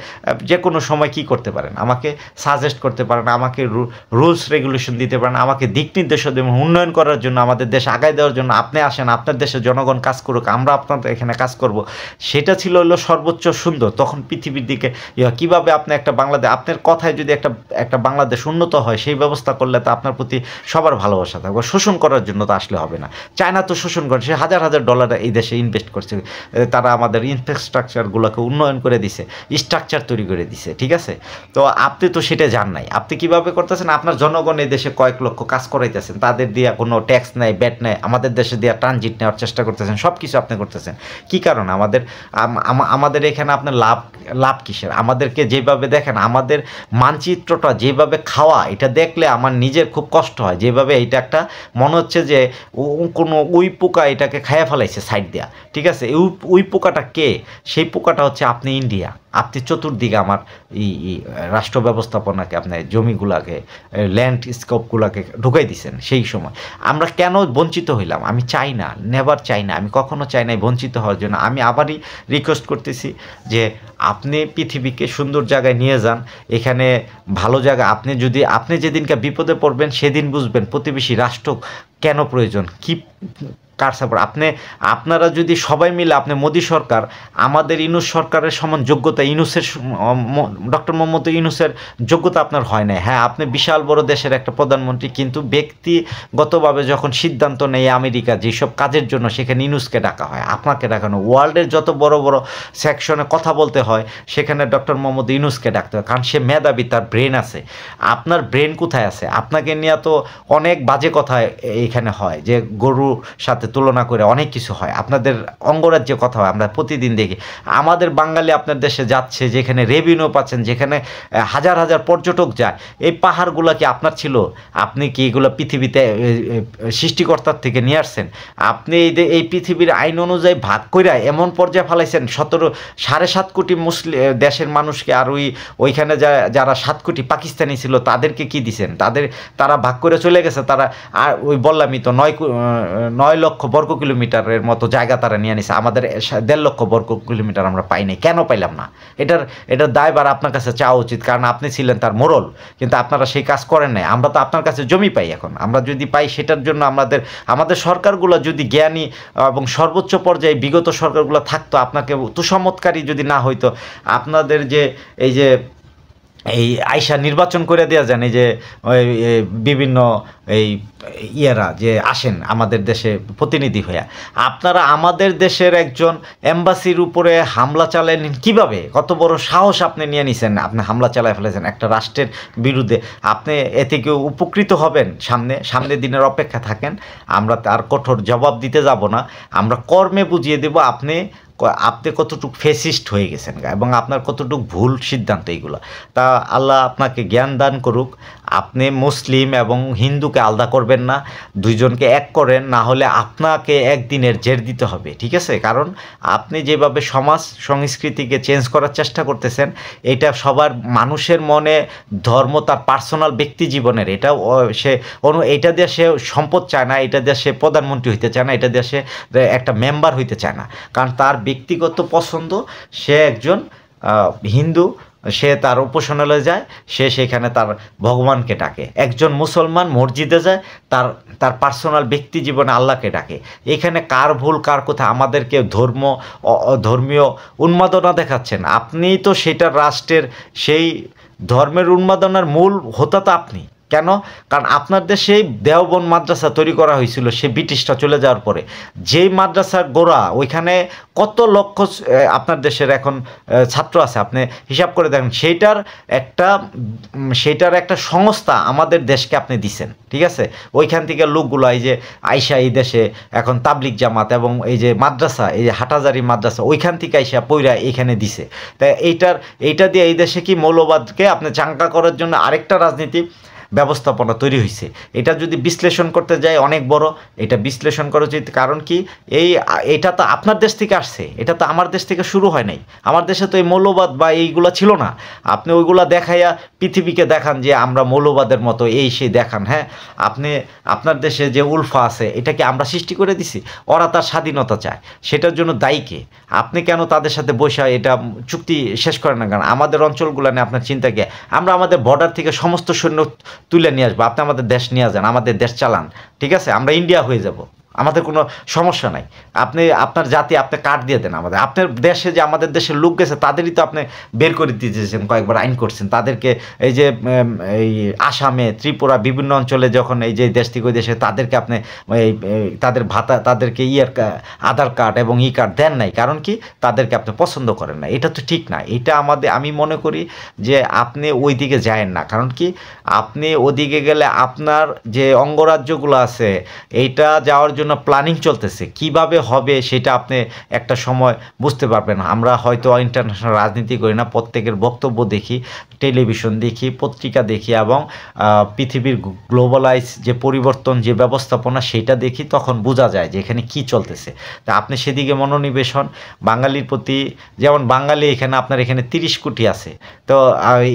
যে কোনো সময় কি করতে পারেন, আমাকে সাজেস্ট করতে পারেন, আমাকে রুলস রেগুলেশন দিতে পারেন, আমাকে দিক নির্দেশনা দেবেন উন্নয়ন করার জন্য, আমাদের দেশ আগায় দেওয়ার জন্য। আপনি আসেন, আপনার দেশে জনগণ কাজ করুক, আমরা আপনাদের এখানে কাজ করব। সেটা ছিল হলো সর্বোচ্চ সুন্দর। তখন পৃথিবীর দিকে কীভাবে আপনি একটা বাংলাদেশ, আপনার কথায় যদি একটা বাংলাদেশ উন্নত হয়, সেই ব্যবস্থা করলে তো আপনার প্রতি সবার ভালোবাসা থাকবে। শোষণ করার জন্য তো আসলে হবে না। চায়না তো শোষণ করে, সে হাজার হাজার ডলার এই দেশে ইনভেস্ট করছে, তারা আমাদের ইনফ্রাস্ট্রাকচারগুলোকে উন্নয়ন করে দিছে, স্ট্রাকচার তৈরি করে দিছে, ঠিক আছে? তো আপনি তো সেটা জান নাই। আপনি কিভাবে করতেছেন? আপনার জনগণ এই দেশে কয়েক লক্ষ কাজ করাইতেছেন, তাদের দিয়া কোনো ট্যাক্স নেই, ব্যাট নেই, আমাদের দেশে দিয়া ট্রানজিট নেওয়ার চেষ্টা করতেছেন, সব কিছু আপনি করতেছেন। কি কারণ? আমাদের এখানে আপনার লাভ কিসের? আমাদেরকে যেভাবে দেখেন, আমাদের মানচিত্রটা যেভাবে খাওয়া, এটা দেখলে আমার নিজের খুব কষ্ট হয়। যেভাবে এটা একটা মনে হচ্ছে যে কোনো উই পোকা এটাকে খাইয়া ফেলাইছে সাইড দেয়া, ঠিক আছে? উই পোকাটা কে? সেই পোকাটা হচ্ছে আপনি, ইন্ডিয়া। আপনি চতুর্দিকে আমার রাষ্ট্র ব্যবস্থাপনাকে, আপনার জমিগুলাকে, ল্যান্ডস্কেপগুলোকে ঢুকাই দিছেন। সেই সময় আমরা কেন বঞ্চিত হইলাম? আমি চাই না, নেভার চাই না, আমি কখনো চাই না বঞ্চিত হওয়ার জন্য। আমি আবারই রিকোয়েস্ট করতেছি যে আপনি পৃথিবীকে সুন্দর জায়গায় নিয়ে যান, এখানে ভালো জায়গা। আপনি যেদিনকে বিপদে পড়বেন সেদিন বুঝবেন প্রতিবেশী রাষ্ট্র কেন প্রয়োজন, কি কার সাপোর্ট। আপনারা যদি সবাই মিলে, আপনি মোদী সরকার, আমাদের ইউনূস সরকারের সমান যোগ্যতা, ডক্টর মোহাম্মদ ইউনূসের যোগ্যতা আপনার হয় না। হ্যাঁ, আপনি বিশাল বড় দেশের একটা প্রধানমন্ত্রী, কিন্তু ব্যক্তিগতভাবে যখন সিদ্ধান্ত নেয় আমেরিকা যেসব কাজের জন্য, সেখানে ইউনূসকে ডাকা হয়, আপনাকে ডাকানো। ওয়ার্ল্ডের যত বড় বড় সেকশনে কথা বলতে হয়, সেখানে ডক্টর মোহাম্মদ ইউনূসকে ডাকতে হয়, কারণ সে মেধাবী, তার ব্রেন আছে। আপনার ব্রেন কোথায় আছে? আপনাকে নিয়ে তো অনেক বাজে কথা এখানে হয়, যে গরুর সাথে তুলনা করে অনেক কিছু হয়, আপনাদের অঙ্গরাজ্যের কথা হয়, আমরা প্রতিদিন দেখি। আমাদের বাঙালি আপনার দেশে যাচ্ছে, যেখানে রেভিনিউ পাচ্ছেন, যেখানে হাজার হাজার পর্যটক যায়। এই পাহাড়গুলো কি আপনার ছিল? আপনি কি এগুলো পৃথিবীতে সৃষ্টিকর্তার থেকে নিয়ে আসছেন? আপনি এই পৃথিবীর আইন অনুযায়ী ভাগ করে এমন পর্যায়ে ফেলাইছেন, 7.5 কোটি মুসলিম দেশের মানুষকে, আর ওইখানে যারা 7 কোটি পাকিস্তানি ছিল তাদেরকে কি দিছেন? তারা ভাগ করে চলে গেছে। তারা, আর ওই বললামই তো, 9 লক্ষ বর্গ কিলোমিটারের মতো জায়গা তারা নিয়ে নিছে। আমাদের 1.5 লক্ষ বর্গ কিলোমিটার আমরা পাই নাই। কেন পাইলাম না? এটার দায়ভার আপনার কাছে চাওয়া উচিত, কারণ আপনি ছিলেন তার মোড়ল, কিন্তু আপনারা সেই কাজ করেন নাই। আমরা তো আপনার কাছে জমি পাই। এখন আমরা যদি পাই, সেটার জন্য আমাদের সরকারগুলো যদি জ্ঞানী এবং সর্বোচ্চ পর্যায়ে বিগত সরকারগুলো থাকতো, আপনাকে তুষমৎকারী যদি না হইতো, আপনাদের যে এই আইসা নির্বাচন করে দেওয়া যান, এই যে বিভিন্ন ইয়েরা যে আসেন আমাদের দেশে প্রতিনিধি হয়ে, আপনারা আমাদের দেশের একজন এম্বাসির উপরে হামলা চালালেন কিভাবে? কত বড় সাহস আপনি নিয়ে নিছেন? আপনি হামলা চালায় ফেলেছেন একটা রাষ্ট্রের বিরুদ্ধে। আপনি এতে কেউ উপকৃত হবেন? সামনের দিনের অপেক্ষা থাকেন। আমরা তার কঠোর জবাব দিতে যাব না, আমরা কর্মে বুঝিয়ে দেব আপনি কতটুকু ফেসিস্ট হয়ে গেছেন এবং আপনার কতটুকু ভুল সিদ্ধান্ত এইগুলো। তা আল্লাহ আপনাকে জ্ঞান দান করুক। আপনি মুসলিম এবং হিন্দুকে আলাদা করবেন না, দুইজনকে এক করেন, না হলে আপনাকে একদিনের জের দিতে হবে, ঠিক আছে? কারণ আপনি যেভাবে সমাজ সংস্কৃতিকে চেঞ্জ করার চেষ্টা করতেছেন, এটা সবার মানুষের মনে ধর্ম তার পার্সোনাল ব্যক্তি জীবনের, এটা দিয়ে সে সম্পদ চায় না, এটা দিয়ে সে প্রধানমন্ত্রী হইতে চায় না, এটা দিয়ে সে একটা মেম্বার হইতে চায় না, কারণ তার ব্যক্তিগত পছন্দ। সে একজন হিন্দু, সে তার উপাসনালয়ে যায়, সে সেখানে তার ভগবানকে ডাকে। একজন মুসলমান মসজিদে যায়, তার পার্সোনাল ব্যক্তি জীবনে আল্লাহকে ডাকে। এখানে কার ভুল কার কথা? আমাদেরকে ধর্মীয় উন্মাদনা দেখাচ্ছেন আপনি, তো সেটা রাষ্ট্রের সেই ধর্মের উন্মাদনার মূল হোতা তো আপনি। কেন? কারণ আপনার দেশে দেওবন্দ মাদ্রাসা তৈরি করা হয়েছিল সে ব্রিটিশরা চলে যাওয়ার পরে। যেই মাদ্রাসার গোড়া, ওইখানে কত লক্ষ আপনার দেশের এখন ছাত্র আছে, আপনি হিসাব করে দেখেন। সেইটার একটা সংস্থা আমাদের দেশকে আপনি দিছেন, ঠিক আছে? ওইখান থেকে লোকগুলো এই যে আইসা এই দেশে এখন তাবলিগ জামাত এবং এই যে মাদ্রাসা, এই যে হাটাজারি মাদ্রাসা, ওইখান থেকে আইসা পইরা এইখানে দিছে। তাই এইটা দিয়ে এই দেশে কি মৌলবাদকে আপনি চাঙ্গা করার জন্য আরেকটা রাজনীতি ব্যবস্থাপনা তৈরি হয়েছে। এটা যদি বিশ্লেষণ করতে যাই অনেক বড়, এটা বিশ্লেষণ করা উচিত। কারণ কি, এটা তো আপনার দেশ থেকে আসছে, এটা তো আমার দেশ থেকে শুরু হয় নাই। আমার দেশে তো এই মৌলবাদ বা এইগুলা ছিল না। আপনি ওইগুলা দেখাইয়া পৃথিবীকে দেখান যে আমরা মৌলবাদের মতো, সেই দেখান। হ্যাঁ, আপনার দেশে যে উলফা আছে, এটা কি আমরা সৃষ্টি করে দিছি? ওরা তার স্বাধীনতা চায়, সেটার জন্য দায়ী কে? আপনি কেন তাদের সাথে বসে এটা চুক্তি শেষ করেন না? কারণ আমাদের অঞ্চলগুলো নিয়ে আপনার চিন্তা কি? আমরা আমাদের বর্ডার থেকে সমস্ত সৈন্য তুলে নিয়ে আসবো, আপনি আমাদের দেশ নিয়ে যান, আমাদের দেশ চালান, ঠিক আছে? আমরা ইন্ডিয়া হয়ে যাব, আমাদের কোনো সমস্যা নাই। আপনি আপনার জাতি আপনি কার্ড দিয়ে দেন আমাদের। আপনার দেশে যে আমাদের দেশের লোক গেছে তাদেরই তো আপনি বের করে দিতেছেন, কয়েকবার আইন করছেন তাদেরকে। এই যে এই আসামে, ত্রিপুরা বিভিন্ন অঞ্চলে যখন এই যে দেশ থেকে ওই দেশে তাদেরকে আপনি তাদের ভাতা, তাদেরকে আধার কার্ড এবং কার্ড দেন নাই, কারণ কি তাদেরকে আপনি পছন্দ করেন না। এটা তো ঠিক না। এটা আমি মনে করি যে আপনি ওই দিকে যায়েন না, কারণ কি আপনি ওদিকে গেলে আপনার যে অঙ্গরাজ্যগুলো আছে এইটা যাওয়ার জন্য প্ল্যানিং চলতেছে, কিভাবে হবে সেটা আপনি একটা সময় বুঝতে পারবেন। আমরা হয়তো ইন্টারন্যাশনাল রাজনীতি করি না, প্রত্যেকের বক্তব্য দেখি, টেলিভিশন দেখি, পত্রিকা দেখি, এবং পৃথিবীর গ্লোবালাইজ যে পরিবর্তন, যে ব্যবস্থাপনা সেটা দেখি, তখন বোঝা যায় যে এখানে কি চলতেছে। তা আপনি সেদিকে মনোনিবেশ হন। বাঙালির প্রতি, যেমন বাঙালি এখানে আপনার এখানে 30 কোটি আছে, তো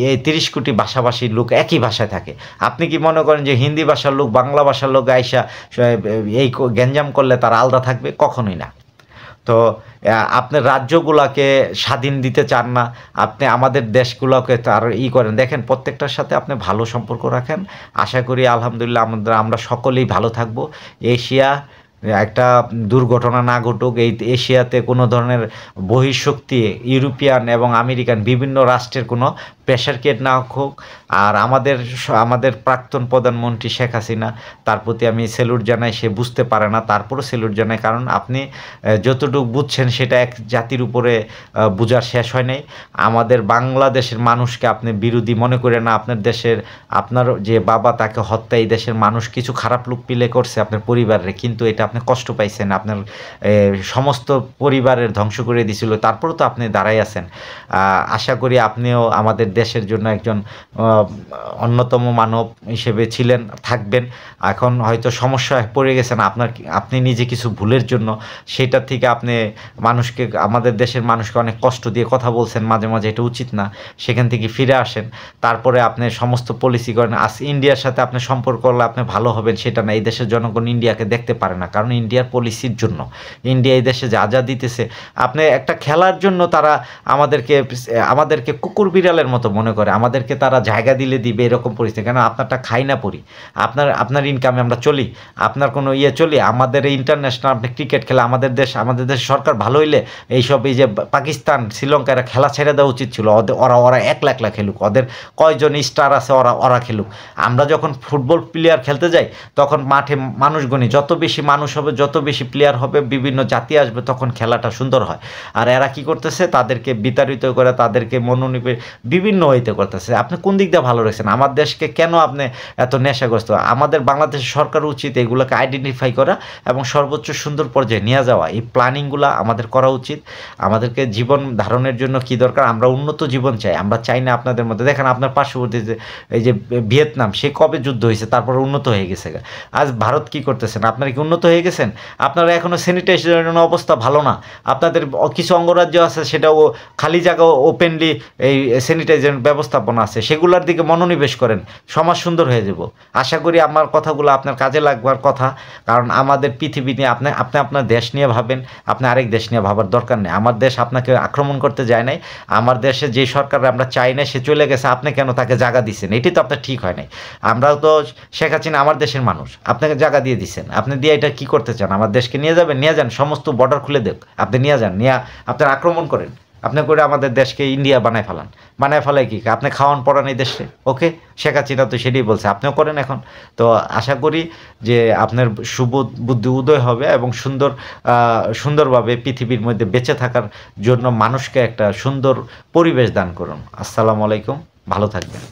এই 30 কোটি ভাষাভাষীর লোক একই ভাষায় থাকে। আপনি কি মনে করেন যে হিন্দি ভাষার লোক বাংলা ভাষার লোক আইসা এই গ্যাঞ্জাম করলে তারা আলাদা থাকবে? কখনোই না। তো আপনার রাজ্যগুলোকে স্বাধীন দিতে চান না, আপনি আমাদের দেশগুলোকে তার করেন। দেখেন প্রত্যেকটার সাথে আপনি ভালো সম্পর্ক রাখেন, আশা করি আলহামদুলিল্লাহ আমরা সকলেই ভালো থাকব। এশিয়া একটা দুর্ঘটনা না ঘটুক, এই এশিয়াতে কোনো ধরনের বহিঃশক্তি, ইউরোপিয়ান এবং আমেরিকান বিভিন্ন রাষ্ট্রের কোনো প্রেশার ক্রিয়েট না হোক। আর আমাদের প্রাক্তন প্রধানমন্ত্রী শেখ হাসিনা, তার প্রতি আমি স্যালুট জানাই। সে বুঝতে পারে না, তারপরও স্যালুট জানাই, কারণ আপনি যতটুকু বুঝছেন সেটা এক জাতির উপরে বোঝার শেষ হয় নাই। আমাদের বাংলাদেশের মানুষকে আপনি বিরোধী মনে করে না, আপনার যে বাবা তাকে হত্যা এই দেশের মানুষ কিছু খারাপ লোক পিলে করছে আপনার পরিবারের, কিন্তু এটা আপনি কষ্ট পাইছেন, আপনার সমস্ত পরিবারের ধ্বংস করে দিয়েছিল, তারপরেও তো আপনি দাঁড়াই আছেন। আশা করি আপনিও আমাদের দেশের জন্য একজন অন্যতম মানব হিসেবে ছিলেন, থাকবেন। এখন হয়তো সমস্যায় পড়ে গেছেন আপনি নিজে কিছু ভুলের জন্য, সেটা থেকে আপনি আমাদের দেশের মানুষকে অনেক কষ্ট দিয়ে কথা বলছেন মাঝে মাঝে, এটা উচিত না। সেখান থেকে ফিরে আসেন, তারপরে আপনি সমস্ত পলিসি করেন। ইন্ডিয়ার সাথে আপনি সম্পর্ক করলে আপনি ভালো হবেন সেটা না। এই দেশের জনগণ ইন্ডিয়াকে দেখতে পারে না, কারণ ইন্ডিয়ার পলিসির জন্য। ইন্ডিয়া এই দেশে যা যা দিতেছে, আপনি একটা খেলার জন্য তারা আমাদেরকে কুকুর বিড়ালের মতো মনে করে, আমাদেরকে তারা জায়গা দিলে দিবে এরকম পরিস্থিতি। কেন আপনারটা খাই না পড়ি, আপনার ইনকামে আমরা চলি, আপনার কোনো চলি। আমাদের এই ইন্টারন্যাশনাল আপনি ক্রিকেট খেলা, আমাদের দেশ সরকার ভালো হইলে এইসব এই যে পাকিস্তান, শ্রীলঙ্কা এরা খেলা ছেড়ে দেওয়া উচিত ছিল। ওরা একলা খেলুক, ওদের কয়জন স্টার আছে ওরা খেলুক। আমরা যখন ফুটবল প্লেয়ার খেলতে যাই তখন মাঠে মানুষ গণি, যত বেশি মানুষ হবে, যত বেশি প্লেয়ার হবে, বিভিন্ন জাতি আসবে, তখন খেলাটা সুন্দর হয়। আর এরা কি করতেছে, তাদেরকে বিতাড়িত করে, তাদেরকে মনোনিবেশ বিভিন্ন হইতে করতেছে। আপনি কোন দিক দিয়ে ভালো রয়েছেন? আমার দেশকে কেন আপনি এত নেশাগ্রস্ত? আমাদের বাংলাদেশের সরকার উচিত এগুলোকে আইডেন্টিফাই করা এবং সর্বোচ্চ সুন্দর পর্যায়ে নিয়ে যাওয়া। এই প্ল্যানিংগুলো আমাদের করা উচিত। আমাদেরকে জীবন ধারণের জন্য কি দরকার, আমরা উন্নত জীবন চাই। আমরা চাই না আপনাদের মধ্যে, দেখেন আপনার পার্শ্ববর্তী এই যে ভিয়েতনাম, সে কবে যুদ্ধ হয়েছে, তারপর উন্নত হয়ে গেছে। আজ ভারত কি করতেছেন? আপনারা কি উন্নত হয়ে গেছেন? আপনারা এখনও স্যানিটাইজেশনের অবস্থা ভালো না। আপনাদের কিছু অঙ্গরাজ্য আছে সেটাও খালি জায়গা ওপেনলি এই স্যানিটাইজেশন ব্যবস্থাপনা আছে, সেগুলোর দিকে মনোনিবেশ করেন, সমাজ সুন্দর হয়ে যাব। আশা করি আমার কথাগুলো আপনার কাজে লাগবার কথা, কারণ আমাদের পৃথিবী নিয়ে আপনি আপনার দেশ নিয়ে ভাবেন, আপনি আরেক দেশ নিয়ে ভাবার দরকার নেই। আমার দেশ আপনাকে আক্রমণ করতে যায় নাই, আমার দেশে যে সরকার আমরা চাই না সে চলে গেছে, আপনি কেন তাকে জায়গা দিচ্ছেন? এটি তো আপনার ঠিক হয় নাই। আমরাও তো শেখ হাসিনা আমার দেশের মানুষ, আপনাকে জায়গা দিয়ে দিচ্ছেন, আপনি দিয়ে এটা কি করতে চান? আমার দেশকে নিয়ে যাবেন, নিয়ে যান, সমস্ত বর্ডার খুলে দেখ, আপনি নিয়ে যান, নিয়ে আপনার আক্রমণ করেন, আপনি করে আমাদের দেশকে ইন্ডিয়া বানায় ফেলায় কি আপনি খাওয়ান পড়ান এই দেশে? ওকে, শেখ হাসিনা তো সেটাই বলছে, আপনিও করেন এখন। তো আশা করি যে আপনার শুভ বুদ্ধি উদয় হবে এবং সুন্দরভাবে পৃথিবীর মধ্যে বেঁচে থাকার জন্য মানুষকে একটা সুন্দর পরিবেশ দান করুন। আসসালামু আলাইকুম, ভালো থাকবেন।